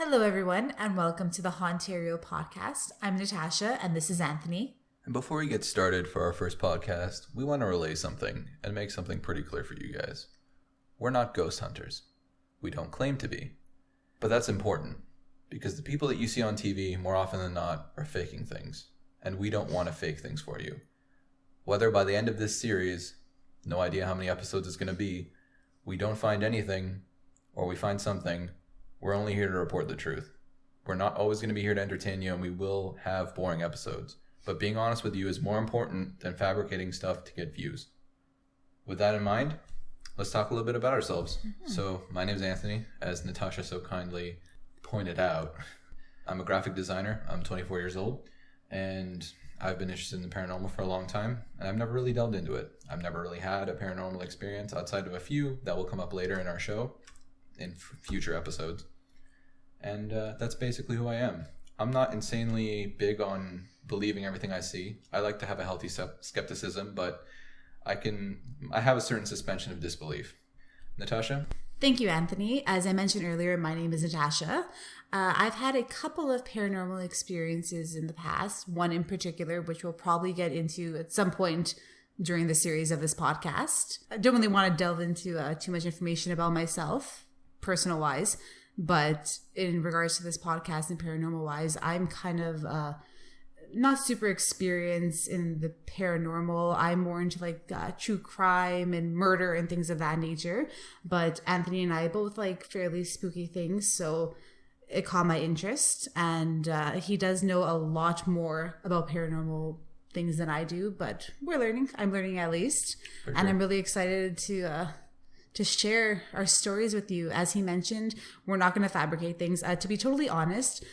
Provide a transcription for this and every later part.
Hello, everyone, and welcome to the Hauntario podcast. I'm Natasha, and this is Anthony. And before we get started for our first podcast, we want to relay something and make something pretty clear for you guys. We're not ghost hunters. We don't claim to be. But that's important, because the people that you see on TV, more often than not, are faking things. And we don't want to fake things for you. Whether by the end of this series, no idea how many episodes it's going to be, we don't find anything, or we find something, we're only here to report the truth. We're not always going to be here to entertain you, and we will have boring episodes. But being honest with you is more important than fabricating stuff to get views. With that in mind, let's talk a little bit about ourselves. So, my name is Anthony, as Natasha so kindly pointed out. I'm a graphic designer. I'm 24 years old, and I've been interested in the paranormal for a long time, and I've never really delved into it. I've never really had a paranormal experience outside of a few that will come up later in our show, in future episodes. And that's basically who I am. I'm not insanely big on believing everything I see. I like to have a healthy skepticism, but I have a certain suspension of disbelief. Natasha? Thank you, Anthony. As I mentioned earlier, my name is Natasha. I've had a couple of paranormal experiences in the past, one in particular, which we'll probably get into at some point during the series of this podcast. I don't really want to delve into too much information about myself, personal-wise, but in regards to this podcast and paranormal-wise, I'm kind of not super experienced in the paranormal. I'm more into true crime and murder and things of that nature. But Anthony and I both like fairly spooky things, so it caught my interest. And he does know a lot more about paranormal things than I do, but we're learning. I'm learning at least. And I'm really excited to share our stories with you. As he mentioned, we're not going to fabricate things. To be totally honest,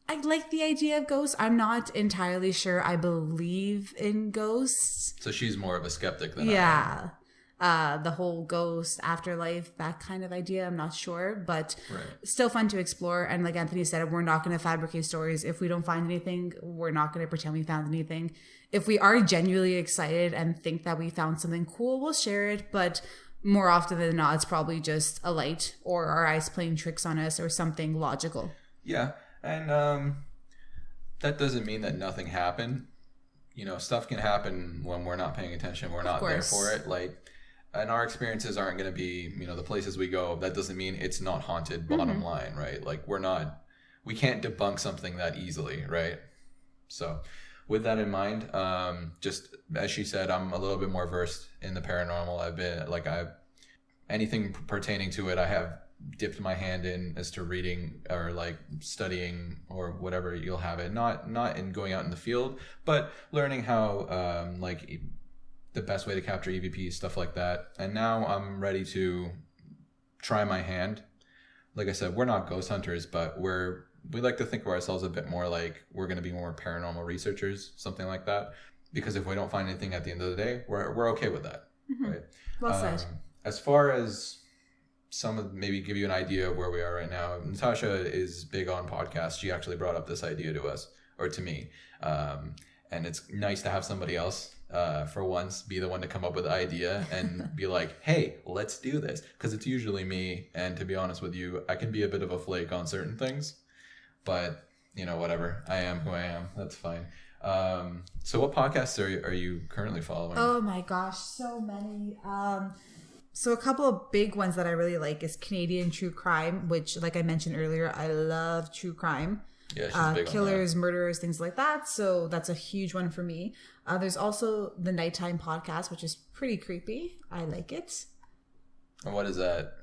I like the idea of ghosts. I'm not entirely sure I believe in ghosts. So she's more of a skeptic than I am. The whole ghost, afterlife, that kind of idea, I'm not sure. But Still fun to explore. And like Anthony said, we're not going to fabricate stories. If we don't find anything, we're not going to pretend we found anything. If we are genuinely excited and think that we found something cool, we'll share it. But more often than not, it's probably just a light or our eyes playing tricks on us or something logical. Yeah. And that doesn't mean that nothing happened. You know, stuff can happen when we're not paying attention. We're not there for it. And our experiences aren't going to be, the places we go. That doesn't mean it's not haunted, bottom line, right? We can't debunk something that easily, right? So with that in mind, just as she said, I'm a little bit more versed in the paranormal. Anything pertaining to it, I have dipped my hand in as to reading or studying or whatever you'll have it. Not in going out in the field, but learning how the best way to capture EVPs, stuff like that. And now I'm ready to try my hand. Like I said, we're not ghost hunters, but we like to think of ourselves a bit more like we're going to be more paranormal researchers, something like that. Because if we don't find anything at the end of the day, we're okay with that. Right? Well said. As far as maybe give you an idea of where we are right now, Natasha is big on podcasts. She actually brought up this idea to us, or to me. And it's nice to have somebody else, for once, be the one to come up with the idea and be like, hey, let's do this. Because it's usually me. And to be honest with you, I can be a bit of a flake on certain things. But, whatever. I am who I am. That's fine. So what podcasts are you currently following? Oh my gosh, so many. So a couple of big ones that I really like is Canadian True Crime, which, like I mentioned earlier, I love true crime. Yeah, she's big killers, murderers, things like that. So that's a huge one for me. There's also the Nighttime Podcast, which is pretty creepy. I like it. And what is that?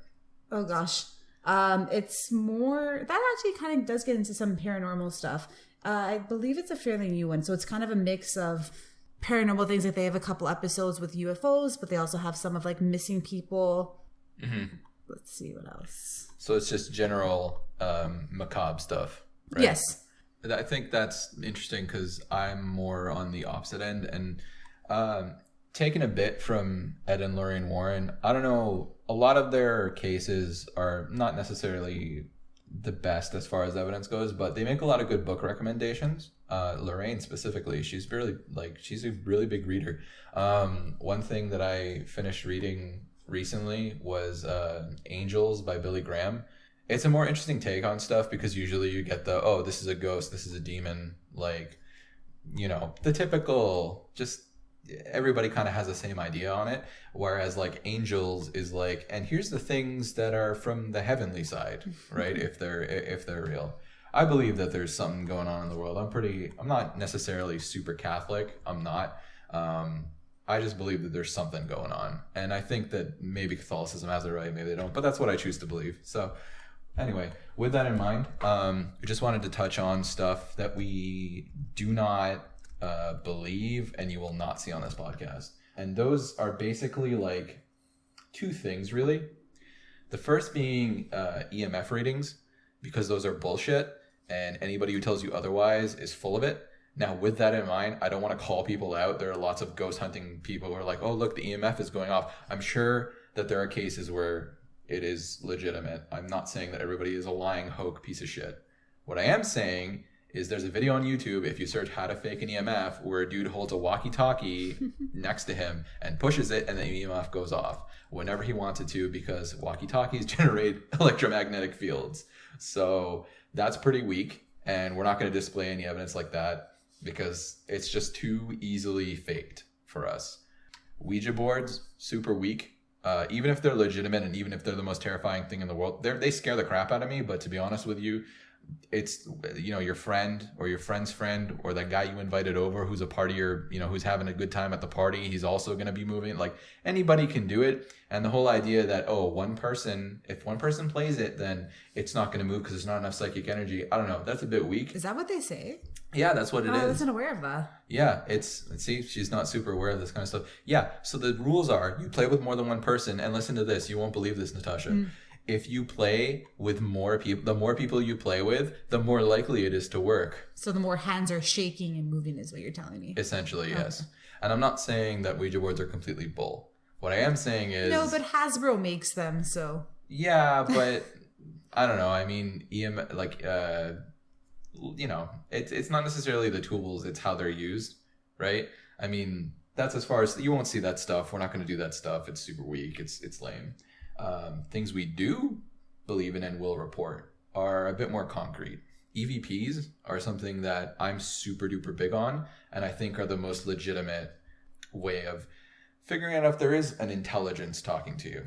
Oh gosh. It's more, that actually kind of does get into some paranormal stuff. I believe it's a fairly new one. So it's kind of a mix of paranormal things. They have a couple episodes with UFOs, but they also have some of missing people. Let's see what else. So it's just general macabre stuff, right? Yes. I think that's interesting because I'm more on the opposite end, and taking a bit from Ed and Lorraine Warren, I don't know, a lot of their cases are not necessarily the best as far as evidence goes, but they make a lot of good book recommendations. Lorraine specifically, she's a really big reader. One thing that I finished reading recently was Angels by Billy Graham. it's a more interesting take on stuff because usually you get the, oh, this is a ghost, this is a demon, like, you know, the typical, just everybody kind of has the same idea on it. Whereas like angels is like, and here's the things that are from the heavenly side, right? if they're real. I believe that there's something going on in the world. I'm not necessarily super Catholic. I'm not. I just believe that there's something going on. And I think that maybe Catholicism has it right, maybe they don't, but that's what I choose to believe. So anyway, with that in mind, we just wanted to touch on stuff that we do not believe and you will not see on this podcast. And those are basically like two things, really. The first being EMF readings, because those are bullshit and anybody who tells you otherwise is full of it. Now, with that in mind, I don't want to call people out. There are lots of ghost hunting people who are like, oh, look, the EMF is going off. I'm sure that there are cases where it is legitimate. I'm not saying that everybody is a lying hoax piece of shit. What I am saying is there's a video on YouTube, if you search how to fake an EMF, where a dude holds a walkie-talkie next to him and pushes it and the EMF goes off whenever he wanted to, because walkie-talkies generate electromagnetic fields. So that's pretty weak, and we're not going to display any evidence like that because it's just too easily faked for us. Ouija boards, super weak. Even if they're legitimate and even if they're the most terrifying thing in the world, they scare the crap out of me. But to be honest with you, it's, you know, your friend or your friend's friend or that guy you invited over who's a partier, you know, who's having a good time at the party, he's also going to be moving. Like, anybody can do it. And the whole idea that, oh, if one person plays it, then it's not going to move because there's not enough psychic energy. I don't know. That's a bit weak. Is that what they say? Yeah, that's what it is. I wasn't aware of that. Yeah, see, she's not super aware of this kind of stuff. Yeah, so the rules are you play with more than one person, and listen to this. You won't believe this, Natasha. If you play with more people, the more people you play with, the more likely it is to work. So the more hands are shaking and moving is what you're telling me. Essentially, yes. Okay. And I'm not saying that Ouija boards are completely bull. What I am saying is... No, but Hasbro makes them, so... Yeah, but I don't know. I mean, you know, it's not necessarily the tools, it's how they're used, right? I mean, that's as far as... You won't see that stuff. We're not going to do that stuff. It's super weak. It's lame. Things we do believe in and will report are a bit more concrete. EVPs are something that I'm super duper big on, and I think are the most legitimate way of figuring out if there is an intelligence talking to you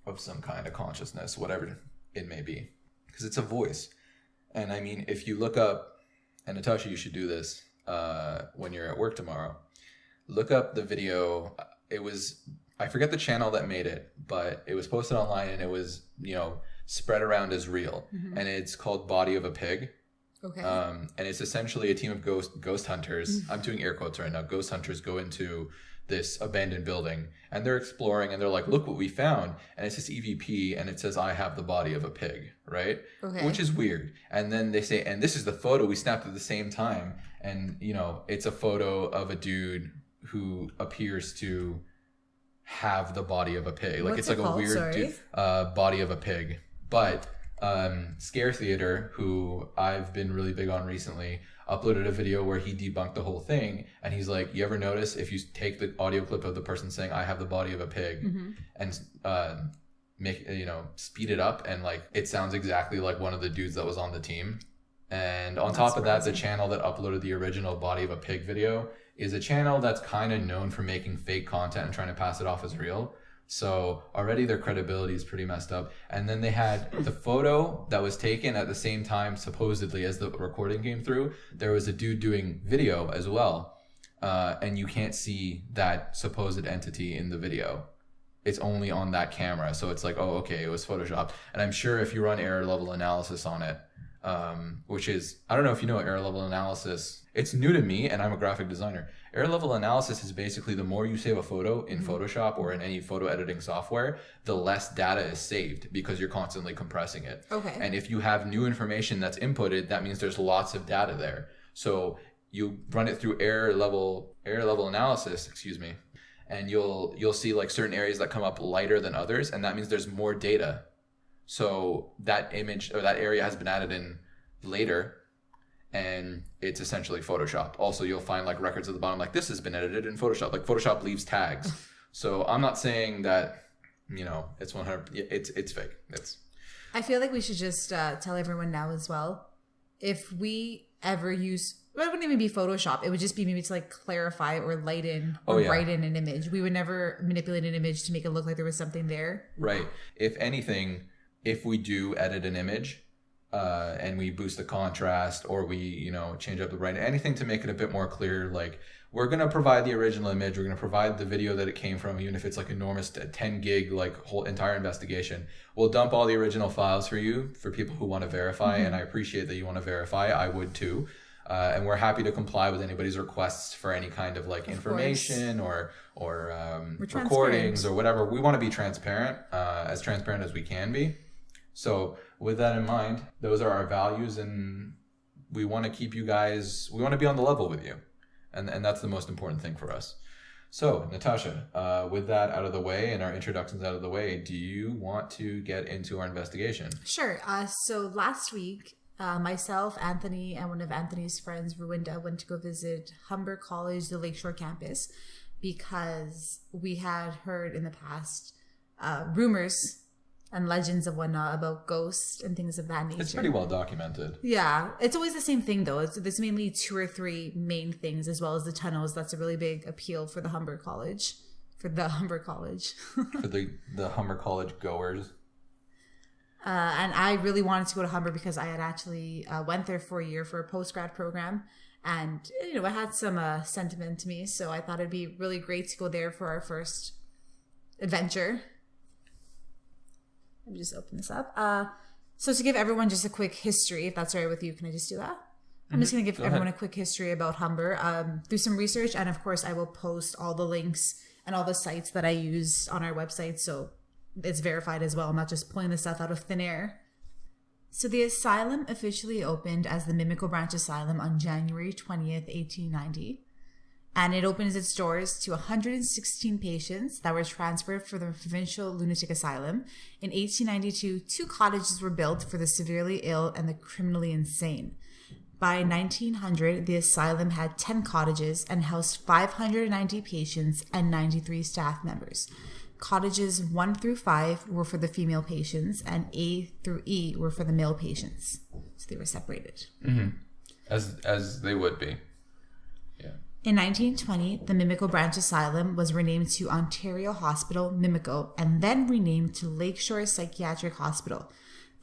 of some kind of consciousness, whatever it may be, because it's a voice. And I mean, if you look up, and Natasha, you should do this when you're at work tomorrow, look up the video. I forget the channel that made it, but it was posted online and it was, you know, spread around as real. Mm-hmm. And it's called Body of a Pig. Okay. And it's essentially a team of ghost hunters. I'm doing air quotes right now. Ghost hunters go into this abandoned building and they're exploring and they're like, look what we found. And it's this EVP and it says, I have the body of a pig, right? Okay. Which is weird. And then they say, and this is the photo we snapped at the same time. And, you know, it's a photo of a dude who appears to have the body of a pig. Like, it's like a weird dude, body of a pig. But Scare Theater, who I've been really big on recently, uploaded a video where he debunked the whole thing. And he's like, you ever notice if you take the audio clip of the person saying, I have the body of a pig, mm-hmm. and speed it up, and like it sounds exactly like one of the dudes that was on the team. And on top of that, the channel that uploaded the original body of a pig video is a channel that's kind of known for making fake content and trying to pass it off as real. So already their credibility is pretty messed up. And then they had the photo that was taken at the same time, supposedly, as the recording came through. There was a dude doing video as well. And you can't see that supposed entity in the video. It's only on that camera. So it's like, oh, okay, it was Photoshopped. And I'm sure if you run error level analysis on it, which is, I don't know if you know error level analysis. It's new to me, and I'm a graphic designer. Error level analysis is basically the more you save a photo in Photoshop or in any photo editing software, the less data is saved because you're constantly compressing it. Okay. And if you have new information that's inputted, that means there's lots of data there. So you run it through error level analysis, and you'll see like certain areas that come up lighter than others, and that means there's more data. So that image or that area has been added in later, and it's essentially Photoshopped. Also, you'll find like records at the bottom, like this has been edited in Photoshop. Like Photoshop leaves tags. So I'm not saying that, you know, it's 100. It's fake. I feel like we should just tell everyone now as well. If we ever use, well, it wouldn't even be Photoshop. It would just be maybe to like clarify or lighten or brighten an image. We would never manipulate an image to make it look like there was something there. Right. If anything, if we do edit an image and we boost the contrast or we, you know, change up the brightness, anything to make it a bit more clear, like we're going to provide the original image. We're going to provide the video that it came from, even if it's like enormous 10 gig, like whole entire investigation. We'll dump all the original files for you, for people who want to verify. And I appreciate that you want to verify. I would too. And we're happy to comply with anybody's requests for any kind of like information or recordings or whatever. We want to be transparent as we can be. So with that in mind, those are our values, and we want to keep you guys, we want to be on the level with you. And that's the most important thing for us. So, Natasha, with that out of the way and our introductions out of the way, do you want to get into our investigation? Sure. So last week, myself, Anthony, and one of Anthony's friends, Ruinda, went to go visit Humber College, the Lakeshore campus, because we had heard in the past rumors and legends and whatnot about ghosts and things of that nature. It's pretty well documented. Yeah. It's always the same thing, though. There's mainly 2 or 3 main things, as well as the tunnels. That's a really big appeal for the Humber College. For the Humber College. For the Humber College goers. And I really wanted to go to Humber because I had actually went there for a year for a post-grad program. And, you know, it had some sentiment to me. So I thought it'd be really great to go there for our first adventure. Let me just open this up. So to give everyone just a quick history, if that's all right with you, can I just do that? I'm just going to give everyone a quick history about Humber through some research. And of course, I will post all the links and all the sites that I use on our website. So it's verified as well. I'm not just pulling this stuff out of thin air. So the asylum officially opened as the Mimico Branch Asylum on January 20th, 1890. And it opens its doors to 116 patients that were transferred for the Provincial Lunatic Asylum. In 1892, 2 cottages were built for the severely ill and the criminally insane. By 1900, the asylum had 10 cottages and housed 590 patients and 93 staff members. Cottages 1 through 5 were for the female patients, and A through E were for the male patients. So they were separated. Mm-hmm. As they would be. Yeah. In 1920, the Mimico Branch Asylum was renamed to Ontario Hospital, Mimico, and then renamed to Lakeshore Psychiatric Hospital.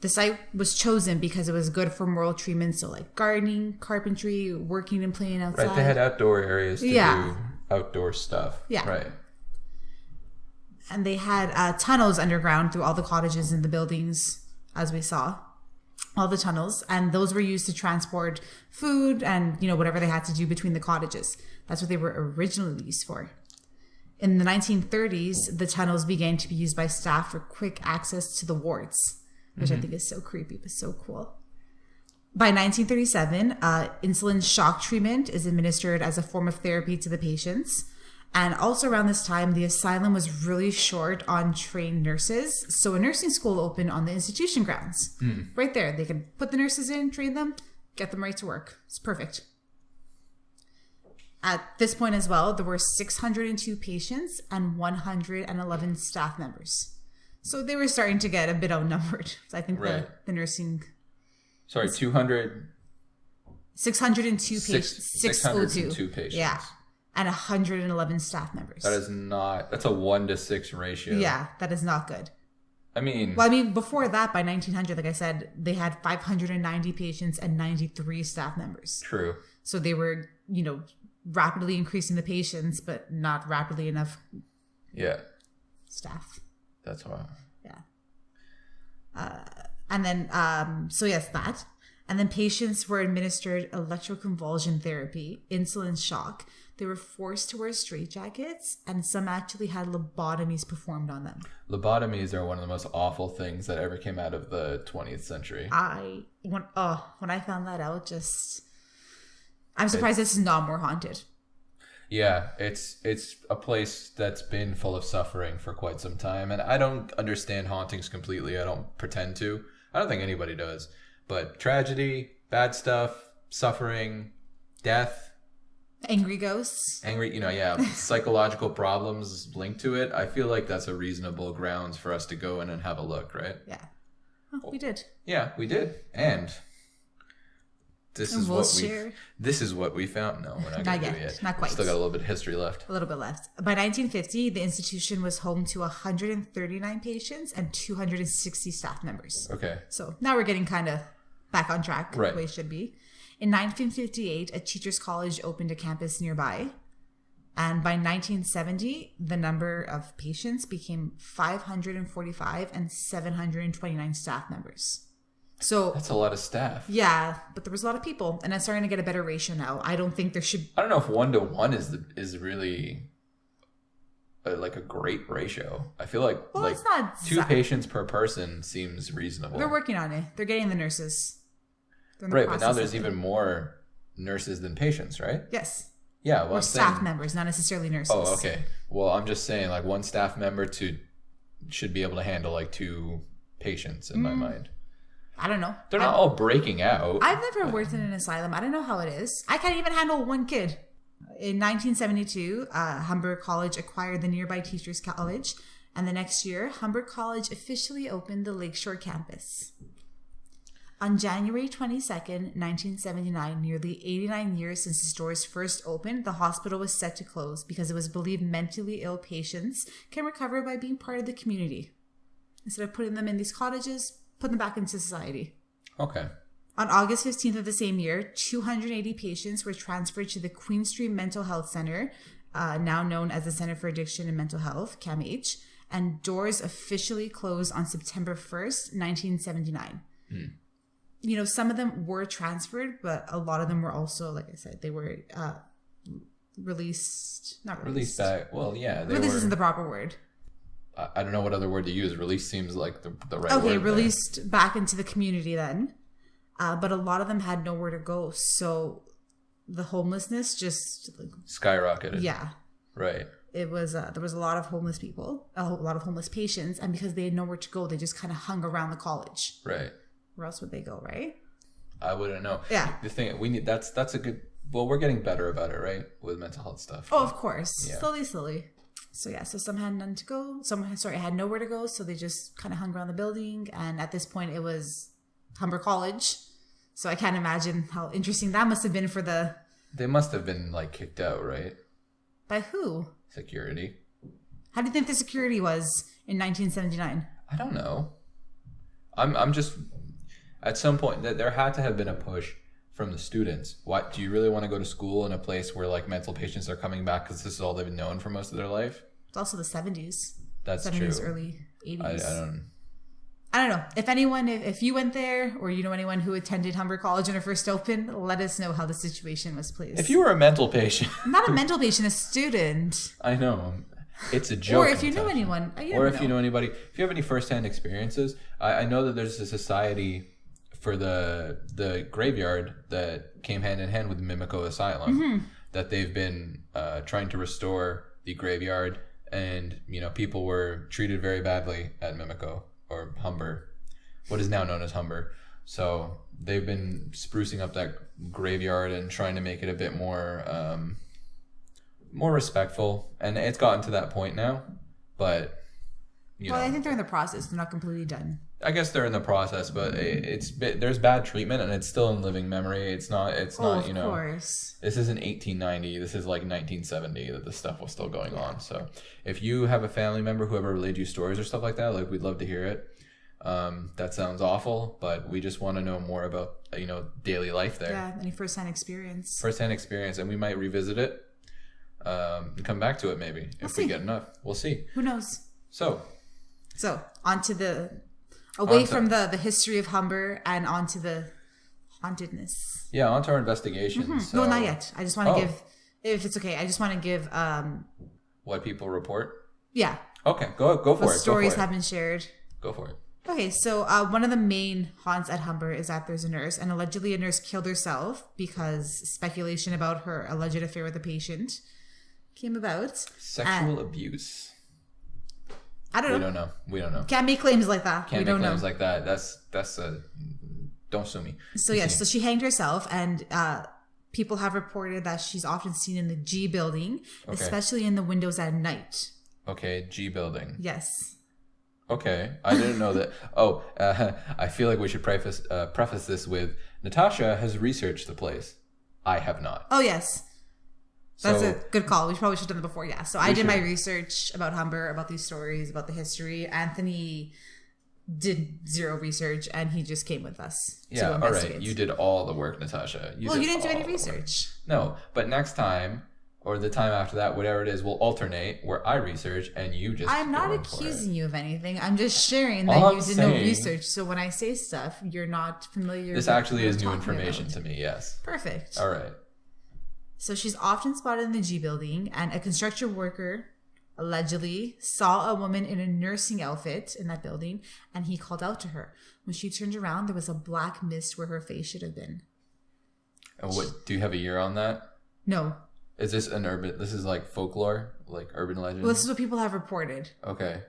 The site was chosen because it was good for moral treatment, so like gardening, carpentry, working and playing outside. Right, they had outdoor areas to do outdoor stuff. Yeah. Right. And they had tunnels underground through all the cottages and the buildings, as we saw. All the tunnels, and those were used to transport food and, you know, whatever they had to do between the cottages. That's what they were originally used for. In the 1930s, the tunnels began to be used by staff for quick access to the wards, which I think is so creepy but so cool. By 1937, insulin shock treatment is administered as a form of therapy to the patients. And also around this time, the asylum was really short on trained nurses. So a nursing school opened on the institution grounds. Right there. They could put the nurses in, train them, get them right to work. It's perfect. At this point as well, there were 602 patients and 111 staff members. So they were starting to get a bit outnumbered. So I think the nursing... Sorry, 200... 602 patients. 602 patients. Yeah. And 111 staff members. That's a 1-to-6 ratio. Yeah, that is not good. I mean, before that, by 1900, like I said, they had 590 patients and 93 staff members. True. So they were, you know, rapidly increasing the patients, but not rapidly enough. Yeah. Staff. That's why. Yeah. And then, so yes, that. And then patients were administered electroconvulsion therapy, insulin shock. They were forced to wear straitjackets, and some actually had lobotomies performed on them. Lobotomies are one of the most awful things that ever came out of the 20th century. When I found that out, I'm surprised this is not more haunted. Yeah, it's a place that's been full of suffering for quite some time, and I don't understand hauntings completely. I don't pretend to. I don't think anybody does. But tragedy, bad stuff, suffering, death, angry ghosts, psychological problems linked to it. I feel like that's a reasonable grounds for us to go in and have a look, right? Yeah. Oh, we did. Yeah, we did. And this is what we found. No, we're not going to do it yet. Not quite. Still got a little bit of history left. A little bit left. By 1950, the institution was home to 139 patients and 260 staff members. Okay. So now we're getting kind of back on track, right, the way it should be. In 1958, a teachers' college opened a campus nearby. And by 1970, the number of patients became 545 and 729 staff members. So that's a lot of staff. Yeah, but there was a lot of people, and I'm starting to get a better ratio now. I don't think there should. I don't know if 1-to-1 is really like a great ratio. I feel like it's not 2 patients per person seems reasonable. They're working on it. They're getting the nurses. Right, but now there's even more nurses than patients, right? Yes. Yeah, well, or staff members, not necessarily nurses. Oh, okay. Well, I'm just saying, like, one staff member should be able to handle like 2 patients in my mind. I don't know. They're not all breaking out. I've never worked in an asylum. I don't know how it is. I can't even handle 1 kid. In 1972, Humber College acquired the nearby Teachers College, and the next year, Humber College officially opened the Lakeshore campus. On January 22nd, 1979, nearly 89 years since its doors first opened, the hospital was set to close because it was believed mentally ill patients can recover by being part of the community. Instead of putting them in these cottages, put them back into society. Okay. On August 15th of the same year, 280 patients were transferred to the Queen Street Mental Health Center, now known as the Center for Addiction and Mental Health, CAMH, and doors officially closed on September 1st, 1979. You know, some of them were transferred, but a lot of them were also, like I said, they were released. Not released. Released back. Well, yeah. Release isn't the proper word. I don't know what other word to use. Release seems like the right word. Okay, released back into the community then. But a lot of them had nowhere to go. So the homelessness just skyrocketed. Yeah. Right. It was there was a lot of homeless people, a lot of homeless patients, and because they had nowhere to go, they just kind of hung around the college. Right. Where else would they go, right? I wouldn't know. Yeah. The thing we need that's a good. Well, we're getting better about it, right? With mental health stuff. Oh, of course. Yeah. Slowly. So yeah, so some had none to go. Some had nowhere to go, so they just kind of hung around the building. And at this point, it was Humber College. So I can't imagine how interesting that must have been for the. They must have been like kicked out, right? By who? Security. How do you think the security was in 1979? I don't know. I'm just at some point that there had to have been a push from the students. What do you really want to go to school in a place where like mental patients are coming back because this is all they've known for most of their life? It's also the 70s. That's 70s, true. Early 80s. I don't know. If you went there or you know anyone who attended Humber College when it first opened, let us know how the situation was, please. If you were a mental patient. Not a mental patient, a student. I know. It's a joke. Or if you know anyone. You know anybody. If you have any firsthand experiences, I know that there's a society for the graveyard that came hand in hand with Mimico Asylum, that they've been trying to restore the graveyard, and you know people were treated very badly at Mimico or Humber, what is now known as Humber. So they've been sprucing up that graveyard and trying to make it a bit more respectful, and it's gotten to that point now. But I think they're in the process. They're not completely done. I guess they're in the process, but there's bad treatment, and it's still in living memory. It's not. Of course. This isn't 1890. This is like 1970 that this stuff was still going on. So if you have a family member who ever relayed you stories or stuff like that, like we'd love to hear it. That sounds awful, but we just want to know more about daily life there. Yeah, any firsthand experience. And we might revisit it, and come back to it maybe if we get enough. We'll see. Who knows? So onto from the history of Humber and onto the hauntedness. Yeah, onto our investigation. Mm-hmm. So, no, not yet. I just want to give, if it's okay, I just want to give what people report. Yeah. Okay, go for it. What stories have been shared. Go for it. Okay, so one of the main haunts at Humber is that there's a nurse, and allegedly a nurse killed herself because speculation about her alleged affair with a patient came about. Sexual abuse. I don't know. We don't know. Can't make claims like that. Can't make claims like that. That's a. Don't sue me. So yes, so she hanged herself, and people have reported that she's often seen in the G building, especially in the windows at night. Okay, G building. Yes. Okay, I didn't know that. Oh, I feel like we should preface this with Natasha has researched the place. I have not. Oh, yes. That's So a good call. We probably should have done it before. Yeah. So I did my should. research about Humber, about these stories, about the history. Anthony did zero research and he just came with us to Yeah, all investigate. right. You did all the work, Natasha. You didn't do any research. No, but next time or the time after that, whatever it is, we'll alternate where I research and you just. I'm not go in for it. accusing you of anything. I'm just sharing All that I'm you did no saying- research. So when I say stuff, you're not familiar This with actually what is I'm new talking information about. to me. Yes. Perfect. All right. So she's often spotted in the G building, and a construction worker allegedly saw a woman in a nursing outfit in that building, and he called out to her. When she turned around, there was a black mist where her face should have been. And what do you have a year on that? No. Is this an urban? This is like folklore, like urban legend. Well, this is what people have reported. Okay.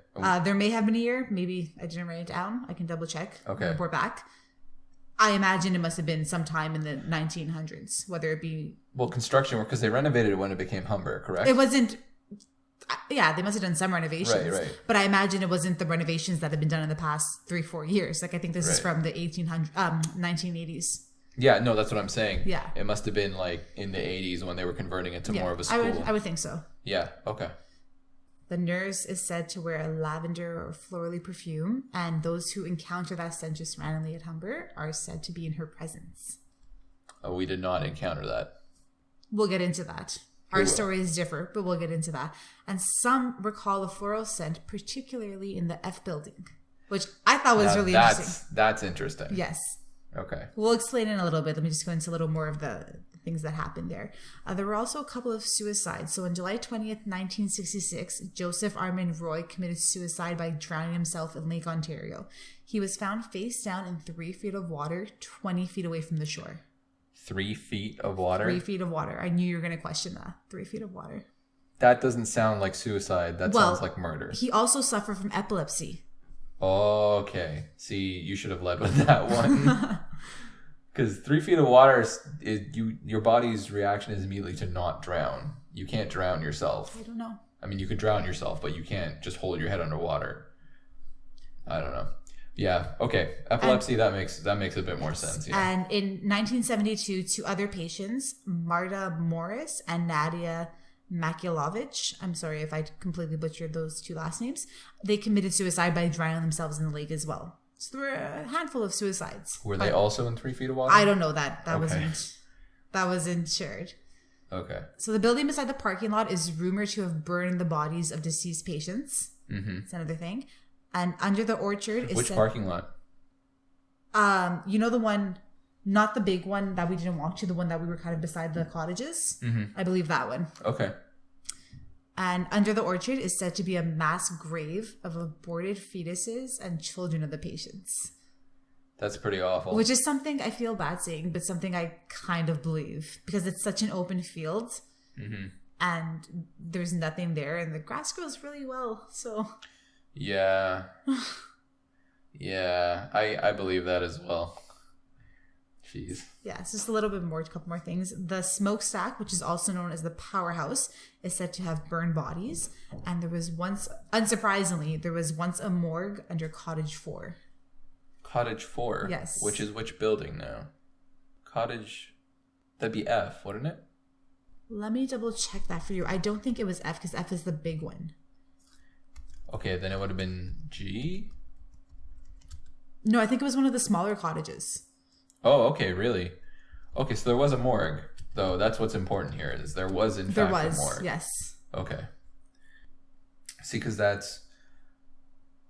There may have been a year. Maybe I didn't write it down. I can double check. Okay. Report back. I imagine it must have been sometime in the 1900s, whether it be... Well, construction work, because they renovated it when it became Humber, correct? It wasn't... Yeah, they must have done some renovations. Right. But I imagine it wasn't the renovations that have been done in the past 3-4 years. Like, I think this is Right. from the 1980s. Yeah, no, that's what I'm saying. Yeah. It must have been like in the 80s when they were converting it to more of a school. I would think so. Yeah, okay. The nurse is said to wear a lavender or florally perfume, and those who encounter that scent just randomly at Humber are said to be in her presence. We did not encounter that. We'll get into that. We Our will. stories differ, but we'll get into that. And some recall a floral scent, particularly in the F building, which I thought was Now, really interesting. That's interesting. Yes. Okay. We'll explain in a little bit. Let me just go into a little more of the things that happened there. There were also a couple of suicides. So on July 20th, 1966, Joseph Armand Roy committed suicide by drowning himself in Lake Ontario. He was found face down in 3 feet of water, 20 feet away from the shore. 3 feet of water? 3 feet of water. I knew you were going to question that. 3 feet of water. That doesn't sound like suicide. That sounds like murder. He also suffered from epilepsy. Okay. See, you should have led with that one. Because 3 feet of water, your body's reaction is immediately to not drown. You can't drown yourself. I don't know. I mean, you can drown yourself, but you can't just hold your head underwater. I don't know. Yeah. Okay. Epilepsy. That makes a bit more sense. Yeah. And in 1972, 2 other patients, Marta Morris and Nadia Makilovich, I'm sorry if I completely butchered those 2 last names, they committed suicide by drowning themselves in the lake as well. So there were a handful of suicides. Were they also in 3 feet of water? I don't know that. That Okay. wasn't shared. Okay. So the building beside the parking lot is rumored to have burned the bodies of deceased patients. Mm-hmm. It's another thing. And under the orchard is Which parking lot? you know the one, not the big one that we didn't walk to, the one that we were kind of beside the cottages. Mm-hmm. I believe that one. Okay. And under the orchard is said to be a mass grave of aborted fetuses and children of the patients. That's pretty awful. Which is something I feel bad saying, but something I kind of believe because it's such an open field Mm-hmm. and there's nothing there and the grass grows really well. So Yeah. Yeah. I believe that as well. Jeez. yeah, it's just a little bit more, a couple more things. The smokestack, which is also known as the powerhouse, is said to have burned bodies. And there was once, unsurprisingly, a morgue under Cottage 4. Cottage 4? Yes. Which is which building now? Cottage... That'd be F, wouldn't it? Let me double check that for you. I don't think it was F because F is the big one. Okay, then it would have been G? No, I think it was one of the smaller cottages. Oh, okay, really? Okay, so there was a morgue, though. That's what's important here, is there was, in fact, a morgue. Yes. Okay. See, because that's...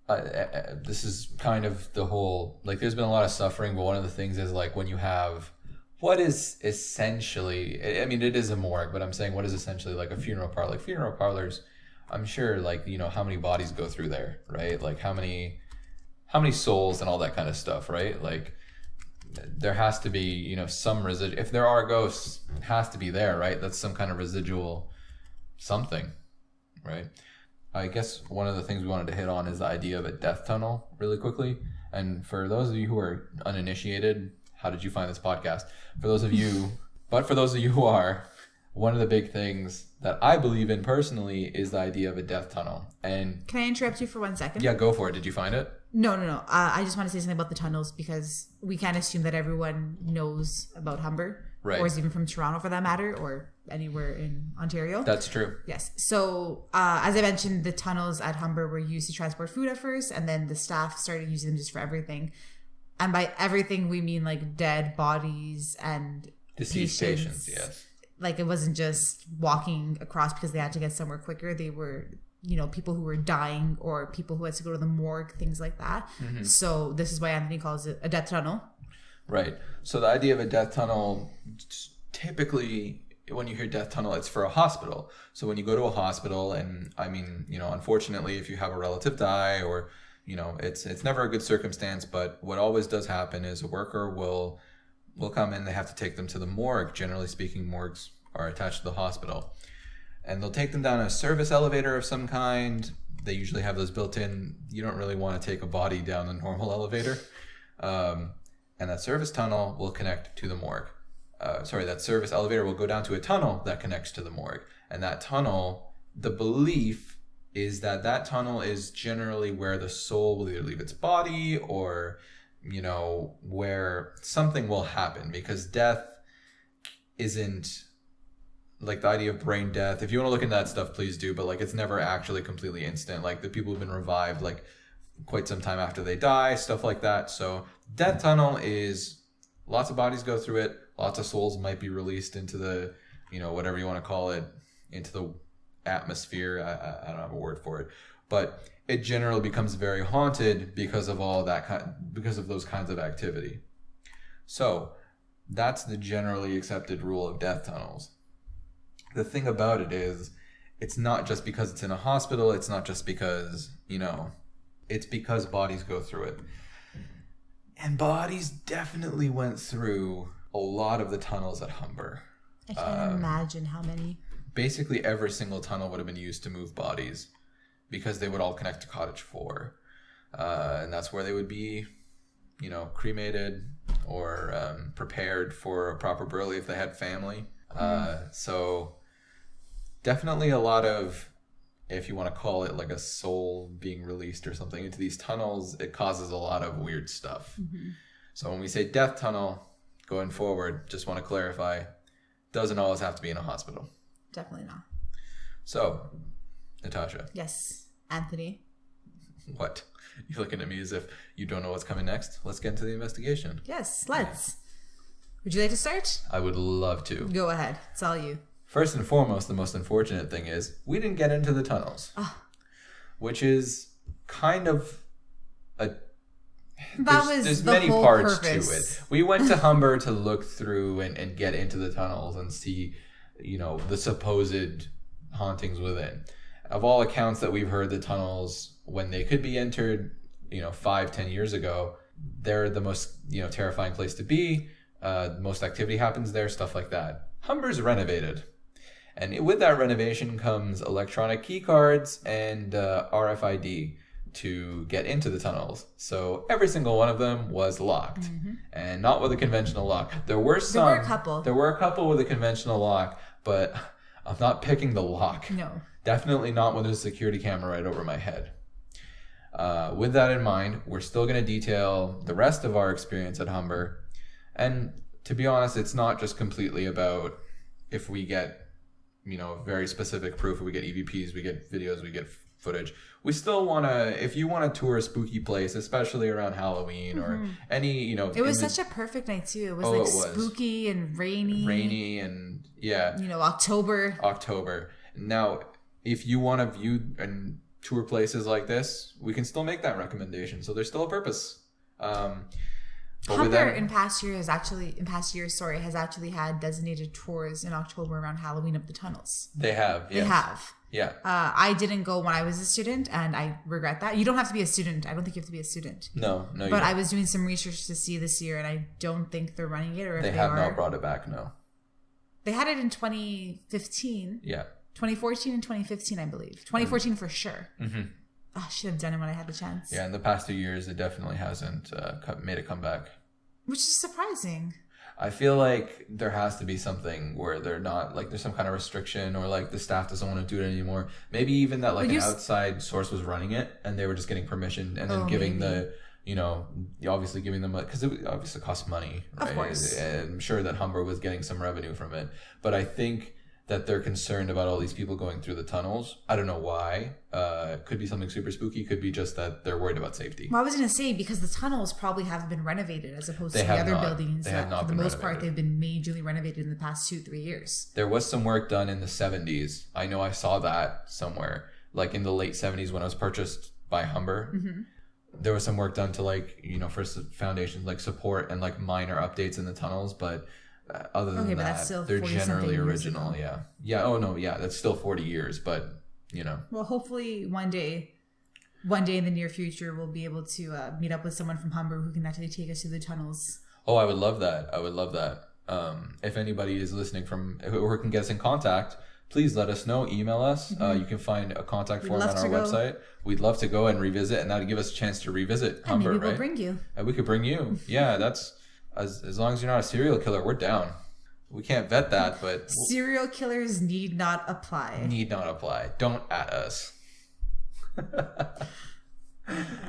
this is kind of the whole... Like, there's been a lot of suffering, but one of the things is, like, when you have... What is essentially... I mean, it is a morgue, but I'm saying what is essentially, like, a funeral parlor. Like, funeral parlors, I'm sure, like, you know, how many bodies go through there, right? Like, how many souls and all that kind of stuff, right? Like... There has to be, you know, some residual. If there are ghosts, it has to be there, right? That's some kind of residual something, right? I guess one of the things we wanted to hit on is the idea of a death tunnel really quickly. And for those of you who are uninitiated, how did you find this podcast? For those of you who are, one of the big things that I believe in personally is the idea of a death tunnel. And can I interrupt you for 1 second? Yeah, go for it. Did you find it? No. I just want to say something about the tunnels because we can't assume that everyone knows about Humber. Right. Or is even from Toronto for that matter, or anywhere in Ontario. That's true. Yes. So, as I mentioned, the tunnels at Humber were used to transport food at first, and then the staff started using them just for everything. And by everything, we mean like dead bodies and deceased patients, yes. Like it wasn't just walking across because they had to get somewhere quicker. They were, people who were dying or people who had to go to the morgue, things like that. Mm-hmm. So this is why Anthony calls it a death tunnel. Right. So the idea of a death tunnel, typically when you hear death tunnel, it's for a hospital. So when you go to a hospital, and I mean, unfortunately, if you have a relative die or, it's never a good circumstance, but what always does happen is a worker will come in, they have to take them to the morgue. Generally speaking, morgues are attached to the hospital. And they'll take them down a service elevator of some kind. They usually have those built in. You don't really want to take a body down a normal elevator. And that service tunnel will connect to the morgue. That service elevator will go down to a tunnel that connects to the morgue. And that tunnel, the belief is that tunnel is generally where the soul will either leave its body or, where something will happen. Because death isn't like the idea of brain death. If you want to look into that stuff, please do. But it's never actually completely instant. Like the people who've been revived, quite some time after they die, stuff like that. So death tunnel is lots of bodies go through it. Lots of souls might be released into the, whatever you want to call it, into the atmosphere. I don't have a word for it, but it generally becomes very haunted because of because of those kinds of activity. So that's the generally accepted rule of death tunnels. The thing about it is, it's not just because it's in a hospital. It's not just because, it's because bodies go through it. And bodies definitely went through a lot of the tunnels at Humber. I can't imagine how many. Basically, every single tunnel would have been used to move bodies because they would all connect to Cottage 4. And that's where they would be, cremated or prepared for a proper burial if they had family. So definitely a lot of, if you want to call it like a soul being released or something into these tunnels, it causes a lot of weird stuff. Mm-hmm. So when we say death tunnel, going forward, just want to clarify, doesn't always have to be in a hospital. Definitely not. So, Natasha. Yes, Anthony. What? You're looking at me as if you don't know what's coming next. Let's get into the investigation. Yes, let's. Yeah. Would you like to start? I would love to. Go ahead. It's all you. First and foremost, the most unfortunate thing is we didn't get into the tunnels, which is kind of a... There's many parts to it. We went to Humber to look through and get into the tunnels and see, the supposed hauntings within. Of all accounts that we've heard, the tunnels, when they could be entered, 5-10 years ago, they're the most, terrifying place to be. Most activity happens there, stuff like that. Humber's renovated. And with that renovation comes electronic key cards and RFID to get into the tunnels. So every single one of them was locked. Mm-hmm. And not with a conventional lock. There were a couple with a conventional lock, but I'm not picking the lock. No. Definitely not when there's a security camera right over my head. With that in mind, we're still going to detail the rest of our experience at Humber. And to be honest, it's not just completely about if we get, very specific proof, we get EVPs, we get videos, we get footage. We still want to, if you want to tour a spooky place, especially around Halloween or any, It was such a perfect night too. It was spooky and rainy. Rainy and yeah. October. Now, if you want to view and tour places like this, we can still make that recommendation. So there's still a purpose. Humber in past years has actually had designated tours in October around Halloween of the tunnels. They have. Yes. They have. Yeah. I didn't go when I was a student, and I regret that. You don't have to be a student. I don't think you have to be a student. No. But I was doing some research to see this year, and I don't think they're running it, or if they have not brought it back. No. They had it in 2015. Yeah. 2014 and 2015, I believe. 2014 for sure. Mm-hmm. I should have done it when I had the chance. Yeah, in the past 2 years, it definitely hasn't made a comeback. Which is surprising. I feel like there has to be something where they're not, like, there's some kind of restriction, or like the staff doesn't want to do it anymore. Maybe even that like an outside source was running it and they were just getting permission and then giving the, you know, obviously giving them, because it obviously costs money, right? Of course. And I'm sure that Humber was getting some revenue from it. But I think that they're concerned about all these people going through the tunnels. I don't know why. Could be something super spooky. Could be just that they're worried about safety. Well, I was going to say, because the tunnels probably haven't been renovated as opposed to the other buildings. They have not for the most part, they've been majorly renovated in the past 2-3 years. There was some work done in the 70s. I know I saw that somewhere. Like in the late 70s when it was purchased by Humber. Mm-hmm. There was some work done to, like, you know, for foundations, like support and like minor updates in the tunnels. But other than that, they're generally original. Yeah. Oh no. Yeah. That's still 40 years, but you know. Well, hopefully one day in the near future, we'll be able to meet up with someone from Humber who can actually take us through the tunnels. Oh, I would love that. If anybody is listening from who can get us in contact, please let us know. Email us. Mm-hmm. You can find a contact form on our website. We'd love to go and revisit, and that would give us a chance to revisit Humber, maybe we'll bring you. And we could bring you. Yeah, that's as long as you're not a serial killer, we're down. We can't vet that, but serial killers need not apply. Don't at us.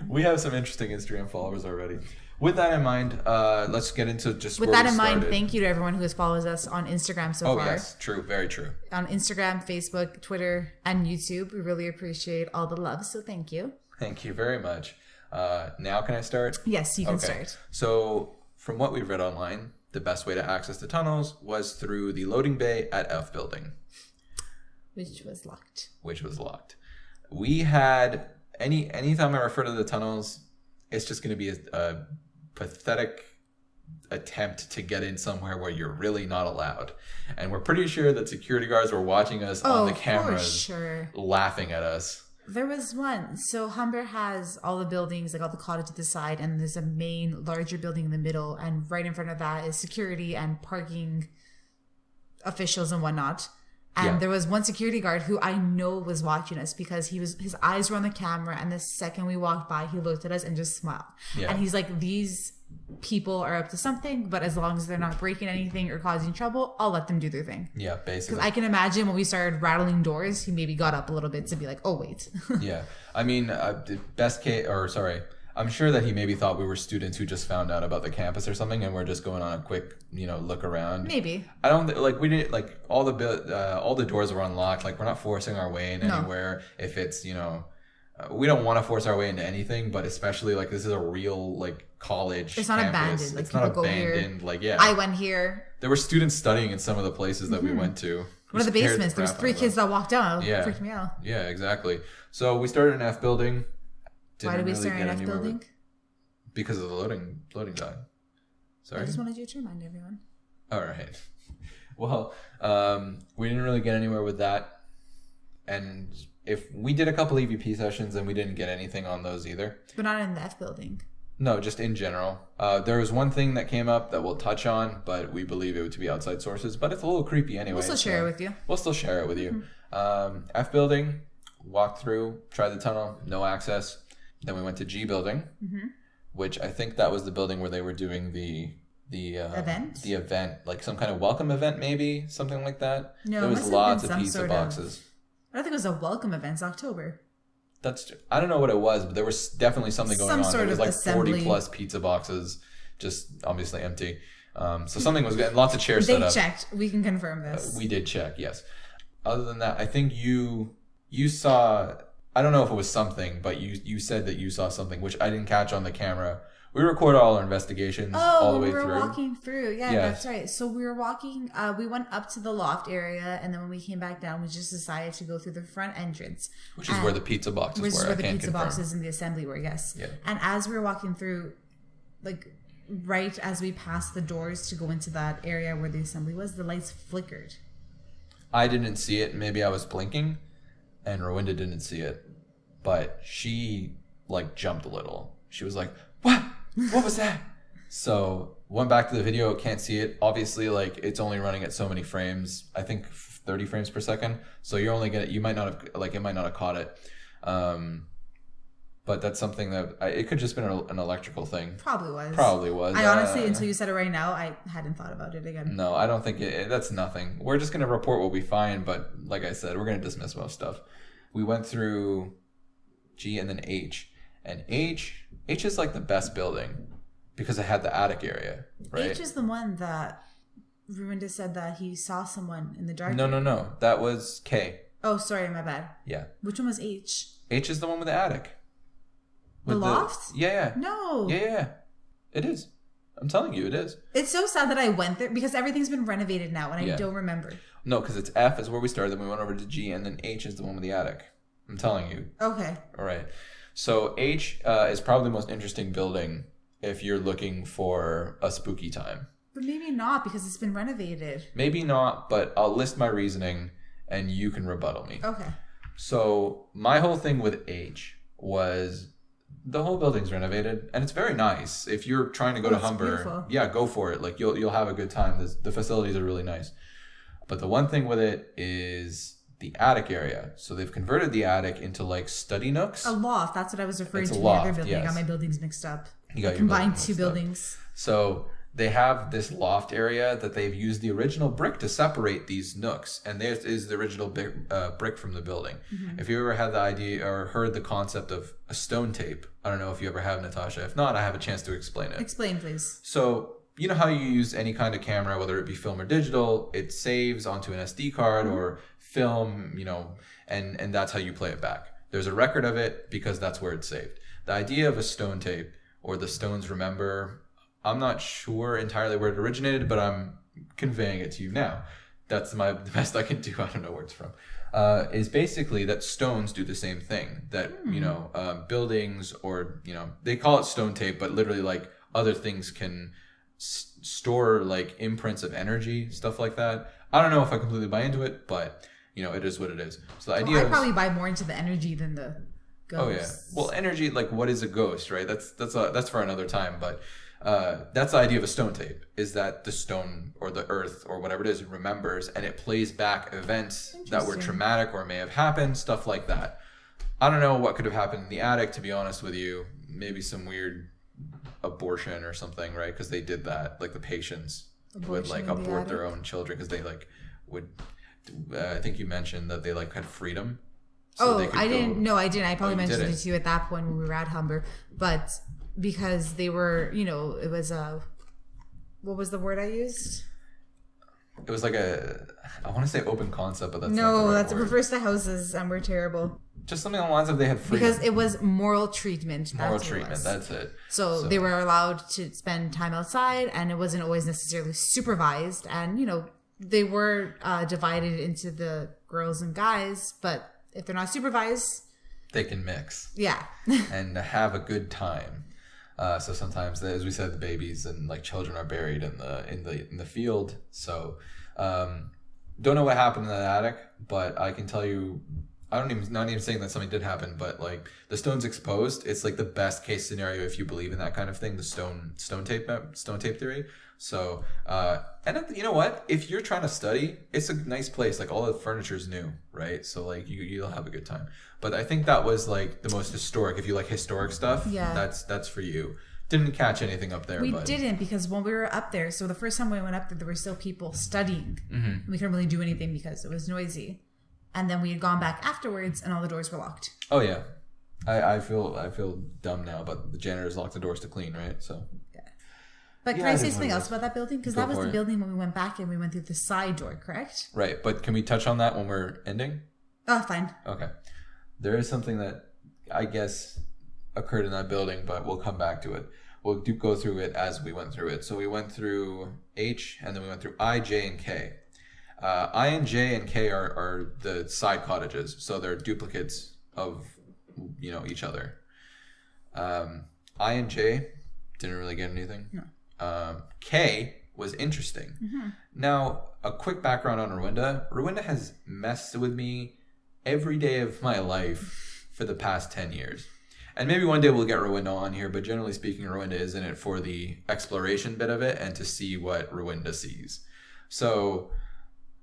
We have some interesting Instagram followers already. With that in mind, let's get into just with that in mind. Thank you to everyone who has followed us on Instagram so far. Oh yes, true, very true. On Instagram, Facebook, Twitter, and YouTube, we really appreciate all the love. So thank you. Thank you very much. Now can I start? Yes, you can start. So from what we've read online, the best way to access the tunnels was through the loading bay at F building, which was locked. We had anytime I refer to the tunnels, it's just going to be a pathetic attempt to get in somewhere where you're really not allowed. And we're pretty sure that security guards were watching us on the cameras, laughing at us. There was one. So Humber has all the buildings, like all the cottages to the side, and there's a main larger building in the middle, and right in front of that is security and parking officials and whatnot. And there was one security guard who I know was watching us because his eyes were on the camera, and the second we walked by, he looked at us and just smiled. Yeah. And he's like, these people are up to something, but as long as they're not breaking anything or causing trouble, I'll let them do their thing. Yeah, basically. Because I can imagine when we started rattling doors, he maybe got up a little bit to be like, oh, wait. Yeah. I mean, I'm sure that he maybe thought we were students who just found out about the campus or something, and we're just going on a quick, look around. Maybe. I don't we didn't all the doors were unlocked. Like, we're not forcing our way in anywhere. If it's we don't want to force our way into anything, but especially this is a real college. It's not campus. abandoned. It's not abandoned. I went here. There were students studying in some of the places that we went to. One of the basements. There was 3 kids that walked down. Yeah. It freaked me out. Yeah, exactly. So we started in F building. Why did we start in F building? Because of the loading dock. Sorry. I just wanted you to remind everyone. All right. Well, we didn't really get anywhere with that, and if we did a couple EVP sessions and we didn't get anything on those either. But not in the F building. No, just in general. There was one thing that came up that we'll touch on, but we believe it to be outside sources. But it's a little creepy anyway. We'll still share it with you. We'll still share it with you. Mm-hmm. F building, walked through, tried the tunnel, no access. Then we went to G building, which I think that was the building where they were doing the event. The event, like some kind of welcome event, maybe something like that. No, there was lots of pizza boxes. I don't think it was a welcome event. It's October. I don't know what it was, but there was definitely something going on. There was assembly. 40 plus pizza boxes, just obviously empty. So something was getting lots of chairs set up. They checked. We can confirm this. We did check, yes. Other than that, I think you saw. I don't know if it was something, but you said that you saw something, which I didn't catch on the camera. We recorded all our investigations all the way through. Oh, we were walking through. Yeah, that's right. So we were walking. We went up to the loft area, and then when we came back down, we just decided to go through the front entrance. Which is where the pizza boxes were. Which is where the pizza boxes and the assembly were, yes. Yeah. And as we were walking through, right as we passed the doors to go into that area where the assembly was, the lights flickered. I didn't see it. Maybe I was blinking, and Rowinda didn't see it. But she jumped a little. She was like, "What? What was that?" So went back to the video. Can't see it. Obviously, it's only running at so many frames. I think 30 frames per second. So you're only gonna. You might not have it might not have caught it. But But that's something that it could just been an electrical thing. Probably was. I honestly, until you said it right now, I hadn't thought about it again. No, I don't think that's nothing. We're just going to report what we find, but like I said, we're going to dismiss most stuff. We went through G and then H. And H is like the best building because it had the attic area, right? H is the one that Ruinda said that he saw someone in the dark. No. That was K. Oh, sorry, my bad. Yeah. Which one was H? H is the one with the attic. The loft? Yeah. No. Yeah. It is. I'm telling you, it is. It's so sad that I went there because everything's been renovated now and I don't remember. No, because it's F is where we started, then we went over to G, and then H is the one with the attic. I'm telling you. Okay. All right. So H is probably the most interesting building if you're looking for a spooky time. But maybe not because it's been renovated. Maybe not, but I'll list my reasoning and you can rebuttal me. Okay. So my whole thing with H was the whole building's renovated and it's very nice. If you're trying to go to Humber, beautiful. Yeah, go for it. Like you'll have a good time. The facilities are really nice. But the one thing with it is the attic area. So they've converted the attic into like study nooks. A loft. That's what I was referring It's to. a The other loft, building. yes. I got my buildings mixed up. You got your combined building two mixed up. buildings. So they have this loft area that they've used the original brick to separate these nooks. And this is the original brick from the building. Mm-hmm. If you ever had the idea or heard the concept of a stone tape, I don't know if you ever have, Natasha. If not, I have a chance to explain it. Explain, please. So you know how you use any kind of camera, whether it be film or digital, it saves onto an SD card or film, and that's how you play it back. There's a record of it because that's where it's saved. The idea of a stone tape or the Stones Remember, I'm not sure entirely where it originated, but I'm conveying it to you now. That's the best I can do. I don't know where it's from. Is basically that stones do the same thing. That, buildings or, they call it stone tape, but literally like other things can store like imprints of energy, stuff like that. I don't know if I completely buy into it, but it is what it is. So the idea I probably buy more into the energy than the ghosts. Oh yeah. Well, energy, like what is a ghost, right? That's for another time, but that's the idea of a stone tape, is that the stone or the earth or whatever it is remembers, and it plays back events that were traumatic or may have happened, stuff like that. I don't know what could have happened in the attic, to be honest with you. Maybe some weird abortion or something, right? Because they did that, like the patients would like abort their own children because they like would. I think you mentioned that they like had freedom. So I didn't. No, I didn't. I probably mentioned it to you at that point when we were at Humber, but because they were, it was what was the word I used? It was like I want to say open concept, but that's no, not the right that's word. refers to houses, and we're terrible. Just something along the lines of they had freedom. Because it was moral treatment. That's it. So they were allowed to spend time outside, and it wasn't always necessarily supervised. And, they were divided into the girls and guys, but if they're not supervised, they can mix. Yeah. And have a good time. So sometimes, as we said, the babies and like children are buried in the field. So don't know what happened in that attic, but I can tell you, not even saying that something did happen, but like the stone's exposed. It's like the best case scenario if you believe in that kind of thing, the stone tape theory. So and you know what? If you're trying to study, it's a nice place. Like all the furniture's new, right? So like you'll have a good time. But I think that was like the most historic. If you like historic stuff, that's for you. Didn't catch anything up there. We didn't, because when we were up there, so the first time we went up there were still people studying. Mm-hmm. We couldn't really do anything because it was noisy. And then we had gone back afterwards, and all the doors were locked. Oh yeah, I feel dumb now, but the janitors locked the doors to clean, right? So. Yeah. But can I say something else about that building? Because that was the building when we went back and we went through the side door, correct? Right, but can we touch on that when we're ending? Oh, fine. Okay. There is something that I guess occurred in that building, but we'll come back to it. We'll go through it as we went through it. So we went through H, and then we went through I, J, and K. I and J and K are the side cottages, so they're duplicates of each other. I and J didn't really get anything. No. K was interesting. Mm-hmm. Now, a quick background on Rwanda. Rwanda has messed with me every day of my life for the past 10 years. And maybe one day we'll get Rwanda on here, but generally speaking, Rwanda is in it for the exploration bit of it and to see what Rwanda sees. So,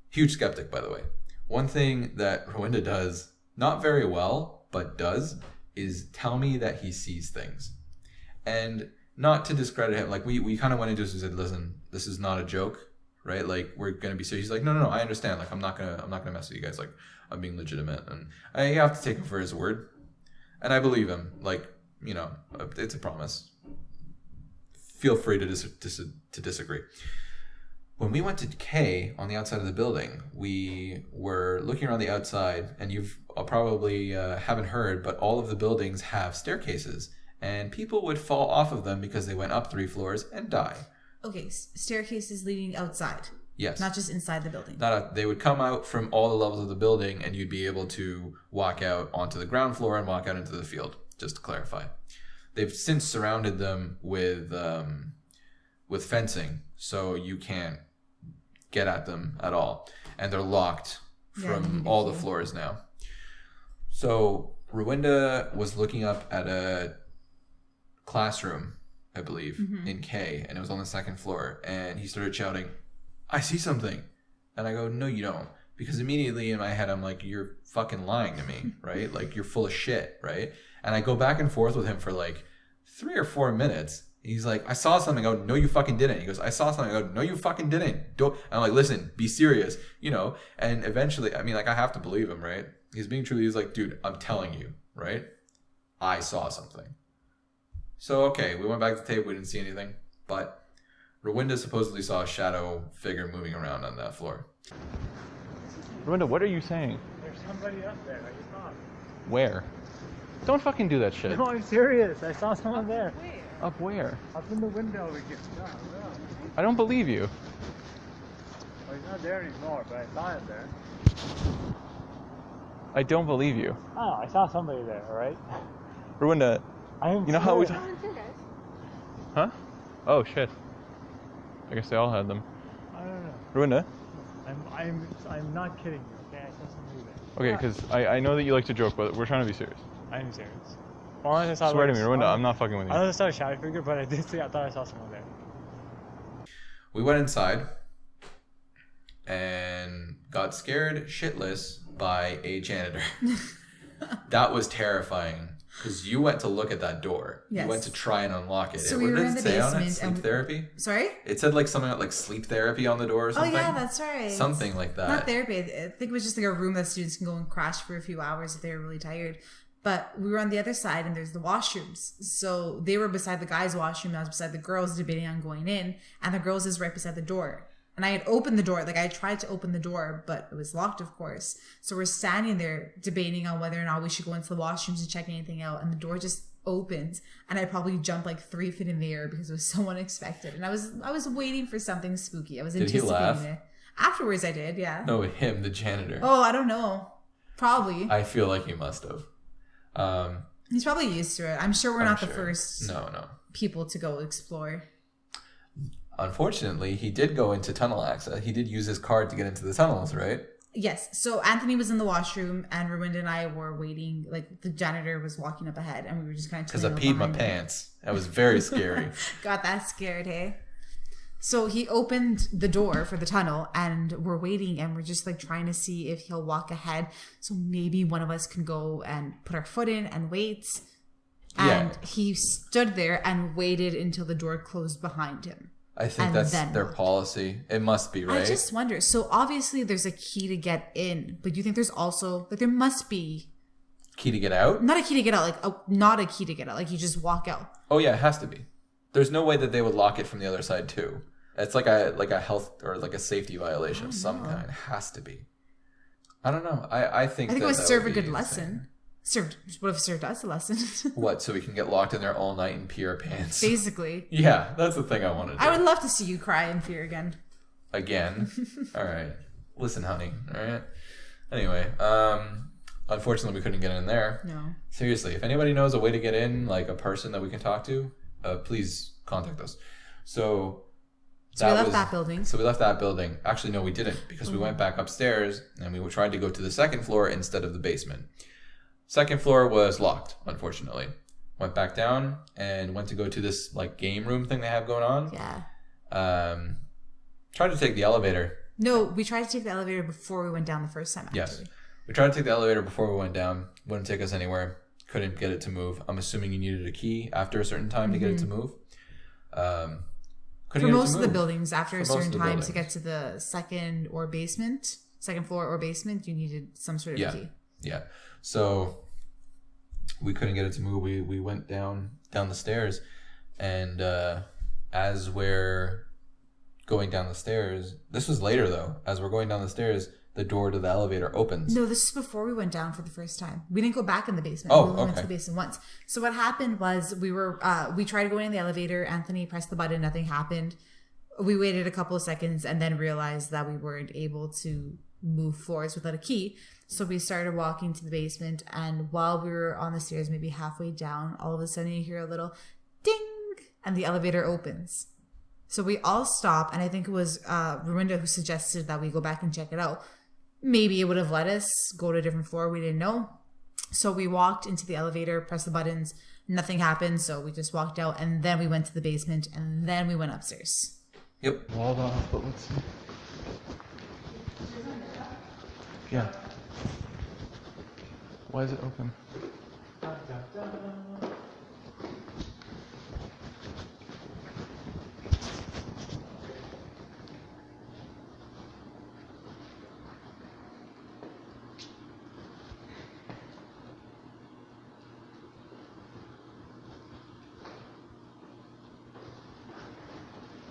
huge skeptic, by the way. One thing that Rwanda does, not very well, but does, is tell me that he sees things. And not to discredit him, like we kind of went into this and said, listen, this is not a joke, right? Like, we're gonna be serious. He's like, no, I understand. Like, I'm not gonna mess with you guys. Like, I'm being legitimate, and I have to take him for his word, and I believe him. Like, you know, it's a promise. Feel free to disagree. When we went to K on the outside of the building, we were looking around the outside, and you've probably haven't heard, but all of the buildings have staircases, and people would fall off of them because they went up 3 floors and die. Okay, staircases leading outside. Yes. Not just inside the building. They would come out from all the levels of the building, and you'd be able to walk out onto the ground floor and walk out into the field, just to clarify. They've since surrounded them with fencing, so you can't get at them at all. And they're locked from all the floors now. So Rwinda was looking up at a classroom, I believe, in K, and it was on the 2nd floor, and he started shouting, I see something. And I go, no, you don't. Because immediately in my head, I'm like, you're fucking lying to me, right? Like, you're full of shit, right? And I go back and forth with him for like 3 or 4 minutes. He's like, I saw something. I go, no, you fucking didn't. He goes, I saw something. I go, no, you fucking didn't. Don't. I'm like, listen, be serious, you know? And eventually, I mean, like, I have to believe him, right? He's being true. He's like, dude, I'm telling you, right? I saw something. So, okay, we went back to the tape. We didn't see anything. But Rwinda supposedly saw a shadow figure moving around on that floor. Rwinda, what are you saying? There's somebody up there. I just saw him. Where? Don't fucking do that shit. No, I'm serious. I saw someone there. Up where? Up in the window again. No. I don't believe you. Well, he's not there anymore, but I saw him there. I don't believe you. Oh, I saw somebody there, alright? Rwinda, you know how we... Huh? Oh, shit. I guess they all had them. I don't know. Rwinda? I'm not kidding you, okay? I saw somebody there. Okay, because I know that you like to joke, but we're trying to be serious. I'm serious. Well, I saw Swear to me, Rwinda, I'm not fucking with you. I saw a shadow figure, but I thought I saw someone there. We went inside and got scared shitless by a janitor. That was terrifying. Because you went to look at that door. Yes. You went to try and unlock it. So we were in the basement. Sleep therapy? Sorry? It said like something like sleep therapy on the door or something. Oh, yeah, that's right. Something like that. Not therapy. I think it was just like a room that students can go and crash for a few hours if they're really tired. But we were on the other side and there's the washrooms. So they were beside the guys' washroom. I was beside the girls debating on going in. And the girls is right beside the door. And I had opened the door. Like, I tried to open the door, but it was locked, of course. So we're standing there debating on whether or not we should go into the washrooms and check anything out. And the door just opens. And I probably jumped like 3 feet in the air because it was so unexpected. And I was waiting for something spooky. I was anticipating it. Afterwards, I did, yeah. No, him, the janitor. Oh, I don't know. Probably. I feel like he must have. He's probably used to it. I'm sure we're not the first no people to go explore. Unfortunately, he did go into tunnel access. He did use his card to get into the tunnels, right? Yes. So Anthony was in the washroom, and Rwinda and I were waiting. Like, the janitor was walking up ahead, and we were just kind of because I peed my pants. That was very scary. Got that scared, hey? So he opened the door for the tunnel, and we're waiting, and we're just like trying to see if he'll walk ahead. So maybe one of us can go and put our foot in and wait. And he stood there and waited until the door closed behind him. I think that's their policy. It must be, right? I just wonder. So obviously there's a key to get in, but do you think there's also, like, there must be... Key to get out? Not a key to get out, not a key to get out. Like, you just walk out. Oh yeah, it has to be. There's no way that they would lock it from the other side too. It's like a health or like a safety violation of some kind. It has to be. I don't know. I think it would serve a good lesson. Would have served us a lesson. What, so we can get locked in there all night and pee our pants? Basically. Yeah, that's the thing I want to do. I would love to see you cry in fear again. Again? All right. Listen, honey. All right. Anyway, unfortunately, we couldn't get in there. No. Seriously, if anybody knows a way to get in, like a person that we can talk to, please contact us. So we left that building. So we left that building. Actually, no, we didn't, because we went back upstairs and we tried to go to the 2nd floor instead of the basement. 2nd floor was locked, unfortunately. Went back down and went to go to this like game room thing they have going on. Yeah. Tried to take the elevator. No, we tried to take the elevator before we went down the first time. Actually. Yes. We tried to take the elevator before we went down. Wouldn't take us anywhere. couldn't get it to move. I'm assuming you needed a key after a certain time to get it to move. For most of the buildings, after a certain time to get to the second floor or basement, you needed some sort of key. Yeah. So we couldn't get it to move. We went down the stairs, and as we're going down the stairs, this was later though. As we're going down the stairs, the door to the elevator opens. No, this is before we went down for the first time. We didn't go back in the basement. Oh, we only went okay. to the basement once. So what happened was we tried going in the elevator. Anthony pressed the button. Nothing happened. We waited a couple of seconds and then realized that we weren't able to move floors without a key. So we started walking to the basement. And while we were on the stairs, maybe halfway down, all of a sudden you hear a little ding and the elevator opens. So we all stop. And I think it was Ruinda who suggested that we go back and check it out. Maybe it would have let us go to a different floor. We didn't know. So we walked into the elevator, pressed the buttons. Nothing happened. So we just walked out and then we went to the basement and then we went upstairs. Yep. Walled off, but let's see. Yeah. Why is it open?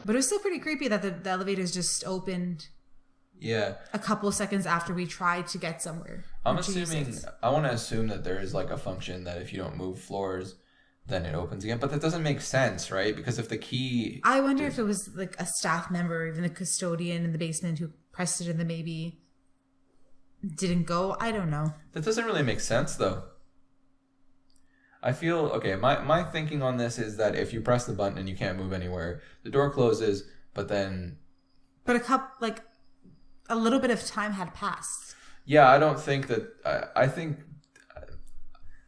But it was still pretty creepy that the elevators just opened a couple of seconds after we tried to get somewhere. I want to assume that there is like a function that if you don't move floors, then it opens again. But that doesn't make sense, right? Because if the key... I wonder if it was like a staff member or even a custodian in the basement who pressed it and then maybe didn't go. I don't know. That doesn't really make sense, though. I feel, okay, my thinking on this is that if you press the button and you can't move anywhere, the door closes, but then... But a little bit of time had passed. Yeah, I don't think that... I think...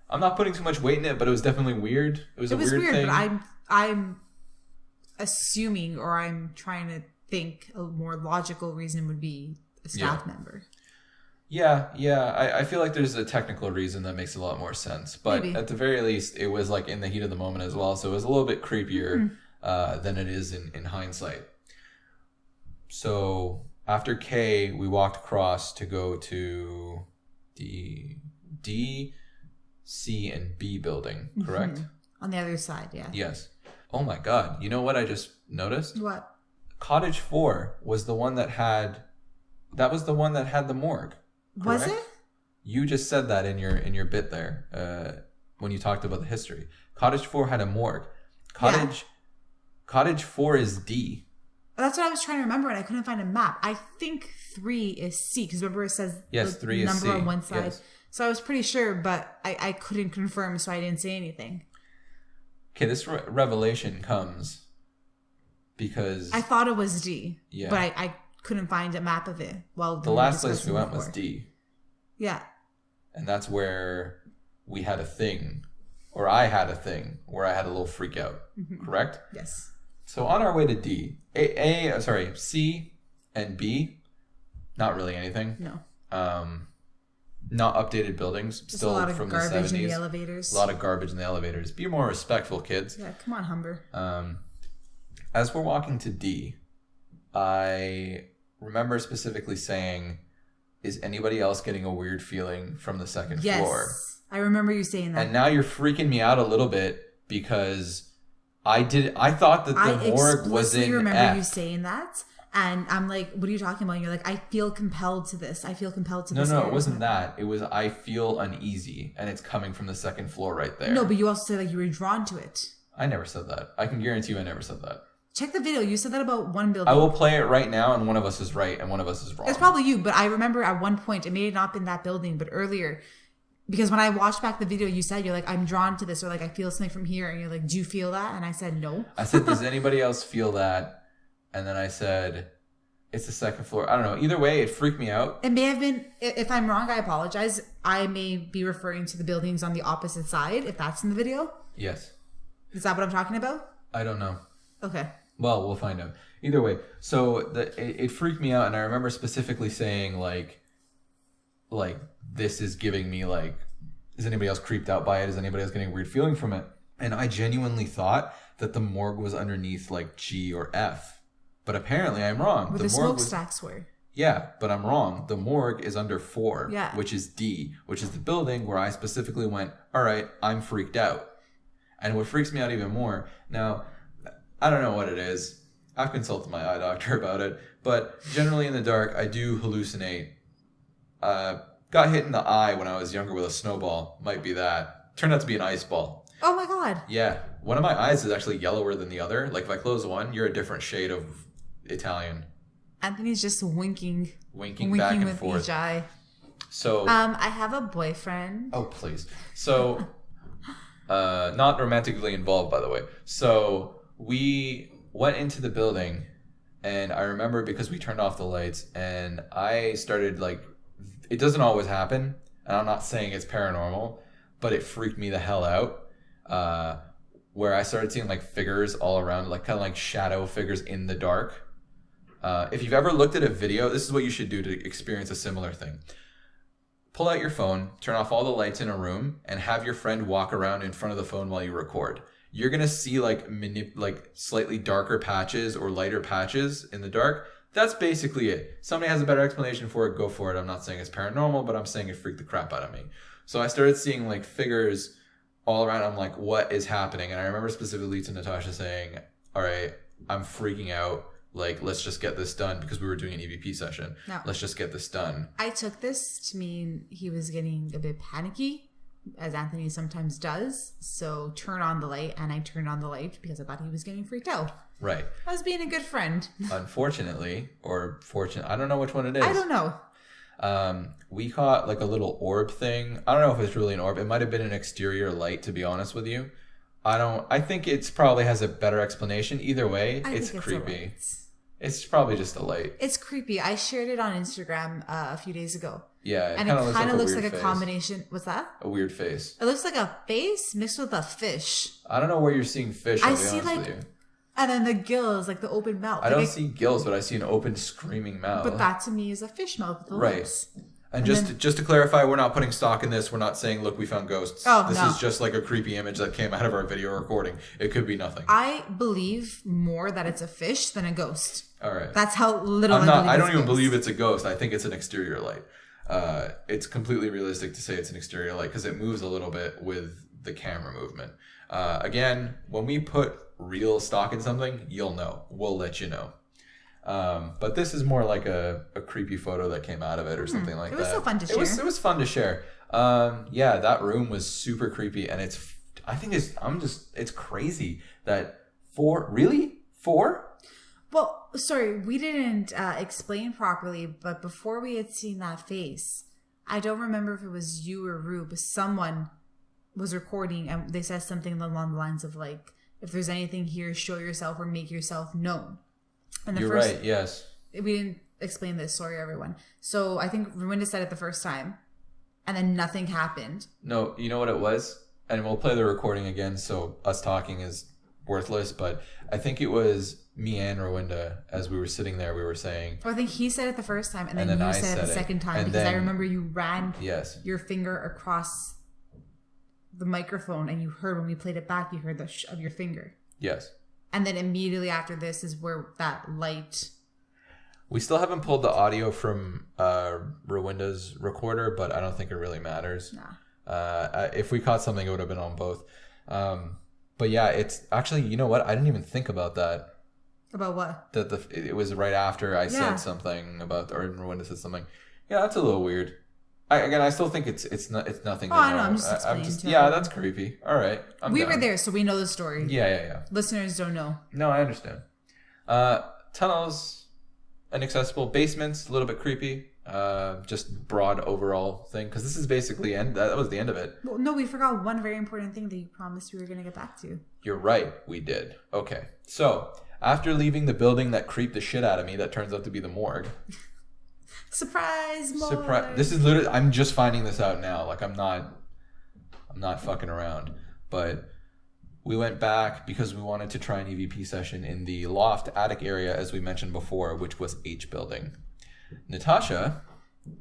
I'm not putting too much weight in it, but it was definitely weird. It was weird thing. But I'm assuming, or I'm trying to think a more logical reason would be a staff member. Yeah. I feel like there's a technical reason that makes a lot more sense. But Maybe. At the very least, it was like in the heat of the moment as well. So it was a little bit creepier than it is in hindsight. So after K, we walked across to go to the D, C, and B building, correct? On the other side, yeah. Yes. Oh my God. You know what I just noticed? What? Cottage 4 was the one that had... That was the one that had the morgue. Correct? Was it? You just said that in your bit there when you talked about the history. Cottage 4 had a morgue. Cottage 4 is D. That's what I was trying to remember, and I couldn't find a map. I think 3 is C, because remember it says 3 is number C. on one side. Yes. So I was pretty sure, but I couldn't confirm, so I didn't say anything. Okay, this revelation comes because... I thought it was D, Yeah. but I couldn't find a map of it. Well, the last place we went was D. Yeah. And that's where we had a thing, or I had a thing, where I had a little freak out. Correct? Yes. So on our way to D, C and B, not really anything. No. Not updated buildings, Just still a lot of from the garbage 70s. in the elevators. A lot of garbage in the elevators. Be more respectful, kids. Yeah, come on, Humber. As we're walking to D, I remember specifically saying, is anybody else getting a weird feeling from the second floor? Yes, I remember you saying that. And now you're freaking me out a little bit because I thought that the morgue was in I remember F. you saying that. And I'm like, what are you talking about? And you're like, I feel compelled to this. I feel compelled to this. No, it wasn't that. It was, I feel uneasy, and it's coming from the second floor right there. No, but you also said like you were drawn to it. I never said that. I can guarantee you I never said that. Check the video. You said that about one building. I will play it right now, and one of us is right, and one of us is wrong. It's probably you, but I remember at one point, it may have not been that building, but earlier, because when I watched back the video, you said, you're like, I'm drawn to this, or like, I feel something from here. And you're like, do you feel that? And I said, no. I said, does anybody else feel that? And then I said, it's the second floor. I don't know. Either way, it freaked me out. It may have been, if I'm wrong, I apologize. I may be referring to the buildings on the opposite side, if that's in the video. Yes. Is that what I'm talking about? I don't know. Okay. Well, we'll find out. Either way, so it freaked me out, and I remember specifically saying like this is giving me like Is anybody else creeped out by it? Is anybody else getting a weird feeling from it? And I genuinely thought that the morgue was underneath like G or F. But apparently I'm wrong. Where the smokestacks were. Yeah, but I'm wrong. The morgue is under 4, which is D, which is the building where I specifically went, all right, I'm freaked out. And what freaks me out even more, now, I don't know what it is. I've consulted my eye doctor about it, but generally in the dark, I do hallucinate. Got hit in the eye when I was younger with a snowball. Might be that. Turned out to be an ice ball. Oh my God. Yeah. One of my eyes is actually yellower than the other. Like if I close one, you're a different shade of Italian. Anthony's just winking back and with forth. Each eye. So I have a boyfriend. Oh, please. So not romantically involved, by the way. So we went into the building, and I remember because we turned off the lights, and I started like, it doesn't always happen, and I'm not saying it's paranormal, but it freaked me the hell out. Where I started seeing like figures all around, like kind of like shadow figures in the dark. If you've ever looked at a video, this is what you should do to experience a similar thing. Pull out your phone, turn off all the lights in a room, and have your friend walk around in front of the phone while you record. You're going to see like slightly darker patches or lighter patches in the dark. That's basically it. Somebody has a better explanation for it, go for it. I'm not saying it's paranormal, but I'm saying it freaked the crap out of me. So I started seeing like figures all around. I'm like, what is happening? And I remember specifically to Natasha saying, all right, I'm freaking out. Like, let's just get this done, because we were doing an EVP session. No. Let's just get this done. I took this to mean he was getting a bit panicky, as Anthony sometimes does. So turn on the light, and I turned on the light because I thought he was getting freaked out. Right. I was being a good friend. Unfortunately, or fortunate, I don't know which one it is. I don't know. We caught like a little orb thing. I don't know if it's really an orb. It might have been an exterior light, to be honest with you. I think it's probably has a better explanation. Either way, it's creepy. It's probably just a light. It's creepy. I shared it on Instagram a few days ago. Yeah, and it kind of looks like a combination. What's that? A weird face. It looks like a face mixed with a fish. I don't know where you're seeing fish. I'll be honest with you. And then the gills, like the open mouth. I don't see gills, but I see an open screaming mouth. But that to me is a fish mouth with the lips. And just to clarify, we're not putting stock in this. We're not saying, look, we found ghosts. This is just like a creepy image that came out of our video recording. It could be nothing. I believe more that it's a fish than a ghost. All right. That's how little I don't even believe it's a ghost. I think it's an exterior light. It's completely realistic to say it's an exterior light because it moves a little bit with the camera movement. Again, when we put real stock in something, you'll know. We'll let you know. But this is more like a creepy photo that came out of it or something like that. It was so fun to share. It was fun to share. Yeah, that room was super creepy, and it's crazy that 4 really 4. Well, sorry, we didn't explain properly, but before we had seen that face, I don't remember if it was you or Rue, but someone was recording and they said something along the lines of like, if there's anything here, show yourself or make yourself known. And You're right, yes. We didn't explain this, sorry everyone. So I think Rwinda said it the first time, and then nothing happened. No, you know what it was? And we'll play the recording again, so us talking is worthless, but I think it was me and Rwinda, as we were sitting there, we were saying... Oh, I think he said it the first time, and then you said it the second time, because I remember you ran your finger across the microphone, and you heard, when we played it back, you heard the of your finger. Yes. And then immediately after this is where that light... We still haven't pulled the audio from Rwinda's recorder, but I don't think it really matters. Nah. If we caught something, it would have been on both. But yeah, it's actually, you know what? I didn't even think about that. About what? That it was right after I said something about, or Rwinda said something. Yeah, that's a little weird. I still think it's nothing. Oh, I know. I'm just explaining to yeah, that's creepy. All right, we were there, so we know the story. Yeah. Listeners don't know. No, I understand. Tunnels, inaccessible. Basements, a little bit creepy. Just broad overall thing, because this is basically that was the end of it. Well, no, we forgot one very important thing that you promised we were going to get back to. You're right, we did. Okay, so after leaving the building that creeped the shit out of me, that turns out to be the morgue. Surprise, morgue. This is literally, I'm just finding this out now. Like I'm not fucking around. But we went back because we wanted to try an EVP session in the loft attic area, as we mentioned before, which was H building. Natasha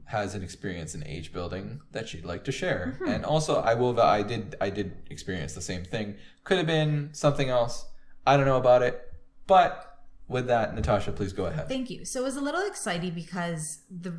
has an experience in age building that she'd like to share. And also, I did experience the same thing. Could have been something else. I don't know about it. But with that, Natasha, please go ahead. Thank you. So it was a little exciting because the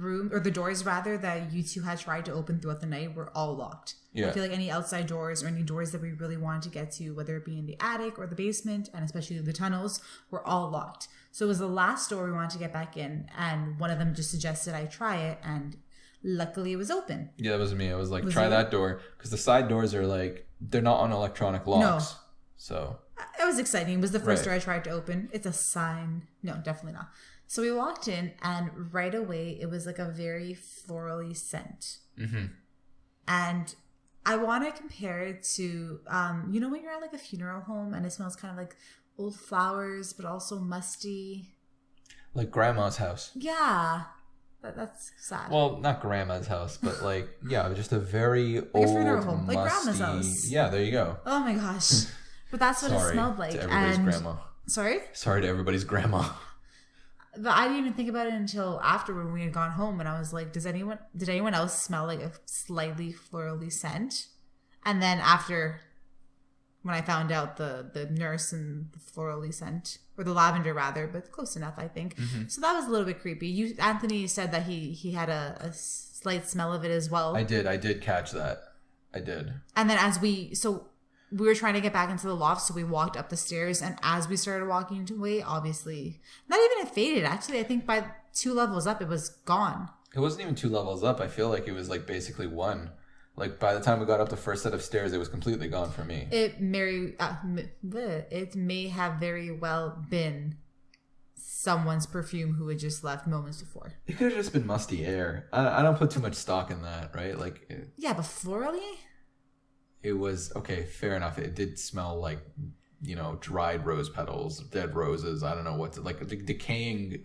doors rather that you two had tried to open throughout the night were all locked. Yeah. I feel like any outside doors or any doors that we really wanted to get to, whether it be in the attic or the basement, and especially the tunnels, were all locked. So it was the last door we wanted to get back in, and one of them just suggested I try it, and luckily it was open. Yeah, that was me. I was like, try that door, because the side doors are like, they're not on electronic locks. No. So it was exciting. It was the first door I tried to open. It's a sign. No, definitely not. So we walked in, and right away it was like a very florally scent. Mm-hmm. And I want to compare it to, you know, when you're at like a funeral home and it smells kind of like old flowers, but also musty. Like grandma's house. Yeah. That's sad. Well, not grandma's house, but like, yeah, just a very like old, a funeral home. musty... Like grandma's house. Yeah, there you go. Oh my gosh. But that's what it smelled like. To everybody's grandma. Sorry? Sorry to everybody's grandma. But I didn't even think about it until after when we had gone home, and I was like, did anyone else smell like a slightly florally scent? And then after, when I found out the nurse and the florally scent, or the lavender rather, but close enough, I think. Mm-hmm. So that was a little bit creepy. Anthony said that he had a slight smell of it as well. I did catch that. I did. And then we were trying to get back into the loft, so we walked up the stairs, and as we started walking away, obviously, not even it faded. Actually, I think by 2 levels up, it was gone. It wasn't even 2 levels up. I feel like it was like basically 1. Like by the time we got up the first set of stairs, it was completely gone for me. It may have very well been someone's perfume who had just left moments before. It could have just been musty air. I don't put too much stock in that, right? Like. Yeah, but florally. It was okay. Fair enough. It did smell like, you know, dried rose petals, dead roses. I don't know what like decaying.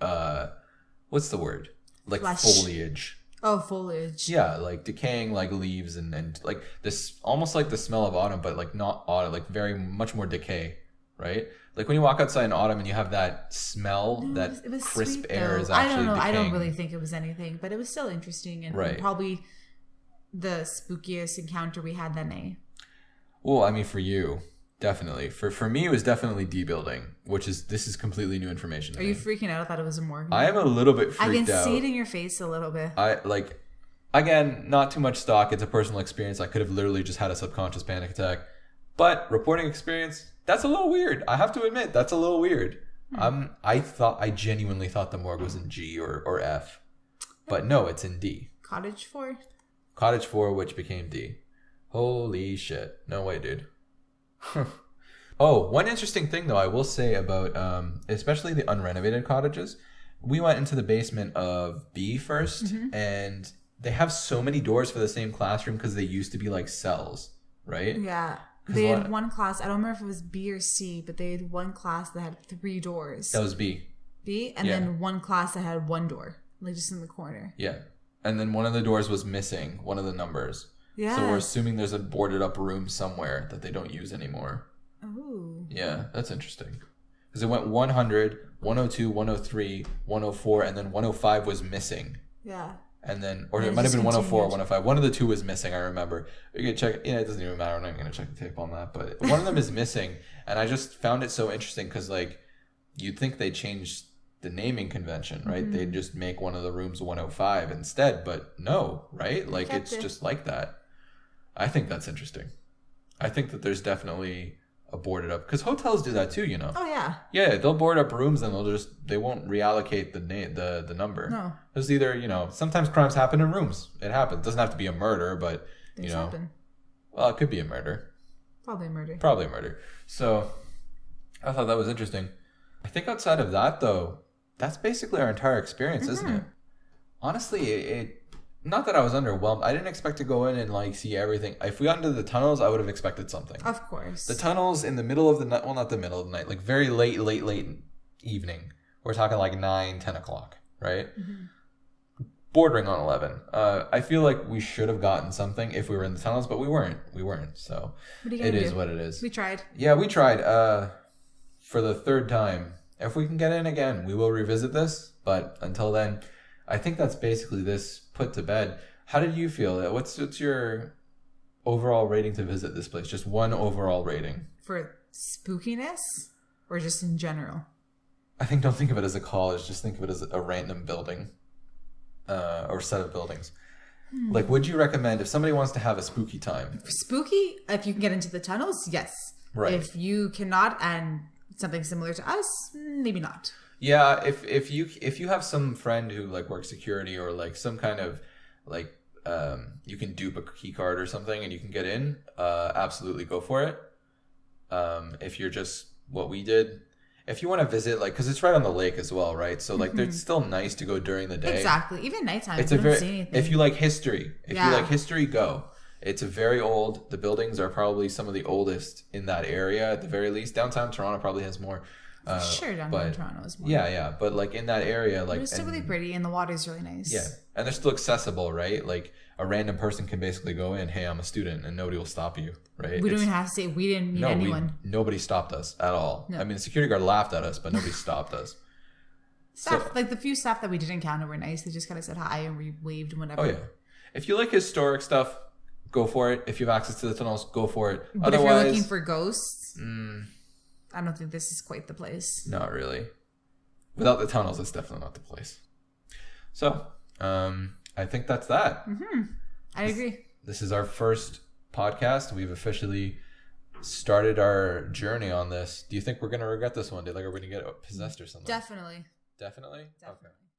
What's the word? Like flesh. Foliage. Oh, foliage. Yeah, like decaying like leaves and like this almost like the smell of autumn, but like not autumn, like very much more decay, right? Like when you walk outside in autumn and you have that smell, it was crisp sweet, air though. is actually I don't know. decaying. I don't really think it was anything, but it was still interesting and probably the spookiest encounter we had that night. Well, I mean, for you, definitely. For me, it was definitely D-building, this is completely new information to me. Are you freaking out? I thought it was a morgue. I am a little bit freaked out. I can see it in your face a little bit. Again, not too much stock. It's a personal experience. I could have literally just had a subconscious panic attack. But reporting experience, that's a little weird. I have to admit, that's a little weird. I genuinely thought the morgue was in G or F. But no, it's in D. Cottage 4? Cottage 4, which became D. Holy shit. No way, dude. Oh, one interesting thing, though, I will say about especially the unrenovated cottages. We went into the basement of B first, and they have so many doors for the same classroom because they used to be like cells, right? Yeah. They had one class. I don't remember if it was B or C, but they had one class that had 3 doors. That was B. B? And then one class that had 1 door, like just in the corner. Yeah. And then one of the doors was missing, one of the numbers. Yeah. So we're assuming there's a boarded up room somewhere that they don't use anymore. Oh. Yeah, that's interesting. Because it went 100, 102, 103, 104, and then 105 was missing. Yeah. And then, or it might have been 104 or 105. One of the 2 was missing, I remember. You can check, it doesn't even matter. I'm not going to check the tape on that. But one of them is missing. And I just found it so interesting because, like, you'd think they changed the naming convention, right? Mm-hmm. They'd just make one of the rooms 105 instead. But no, right? Like, it's just like that. I think that's interesting. I think that there's definitely a boarded up, because hotels do that too, you know. Oh yeah. Yeah, they'll board up rooms and they won't reallocate the number. No. There's either, you know, sometimes crimes happen in rooms. It happens. It doesn't have to be a murder, but things happen. Well, it could be a murder. Probably a murder. So I thought that was interesting. I think outside of that, though, that's basically our entire experience, isn't it? Honestly, not that I was underwhelmed. I didn't expect to go in and like see everything. If we got into the tunnels, I would have expected something. Of course. The tunnels in the middle of the night, well, not the middle of the night, like very late evening. We're talking like 9, 10 o'clock, right? Mm-hmm. Bordering on 11. I feel like we should have gotten something if we were in the tunnels, but we weren't. So it is what it is. We tried. Yeah, we tried. For the 3rd time. If we can get in again, we will revisit this. But until then, I think that's basically this put to bed. How did you feel? What's your overall rating to visit this place? Just one overall rating. For spookiness or just in general? I think don't think of it as a college. Just think of it as a random building or set of buildings. Like, would you recommend if somebody wants to have a spooky time? Spooky, if you can get into the tunnels, yes. Right. If you cannot, and something similar to us, maybe not. Yeah, if you have some friend who like works security or like some kind of like you can dupe a key card or something and you can get in, absolutely go for it. If you're just what we did. If you want to visit, like, because it's right on the lake as well, right? So, like, it's still nice to go during the day. Exactly. Even nighttime. It's you don't see anything. If you like history, go. It's a very old. The buildings are probably some of the oldest in that area, at the very least. Downtown Toronto probably has more. Sure, downtown Toronto is more. Yeah. But, like, in that area, like... But it's still really pretty, and the water's really nice. Yeah. And they're still accessible, right? Like, a random person can basically go in, hey, I'm a student, and nobody will stop you, right? We don't even have to say we didn't meet anyone. Nobody stopped us at all. No. I mean, the security guard laughed at us, but nobody stopped us. Like, the few staff that we did encounter were nice. They just kind of said hi and we waved and whatever. Oh, yeah. If you like historic stuff, go for it. If you have access to the tunnels, go for it. But if you're looking for ghosts, I don't think this is quite the place. Not really. Without the tunnels, it's definitely not the place. So, I think that's that. I agree. This is our first podcast. We've officially started our journey on this. Do you think we're going to regret this one day? Like, are we going to get possessed or something? Definitely. Definitely? Definitely. Okay.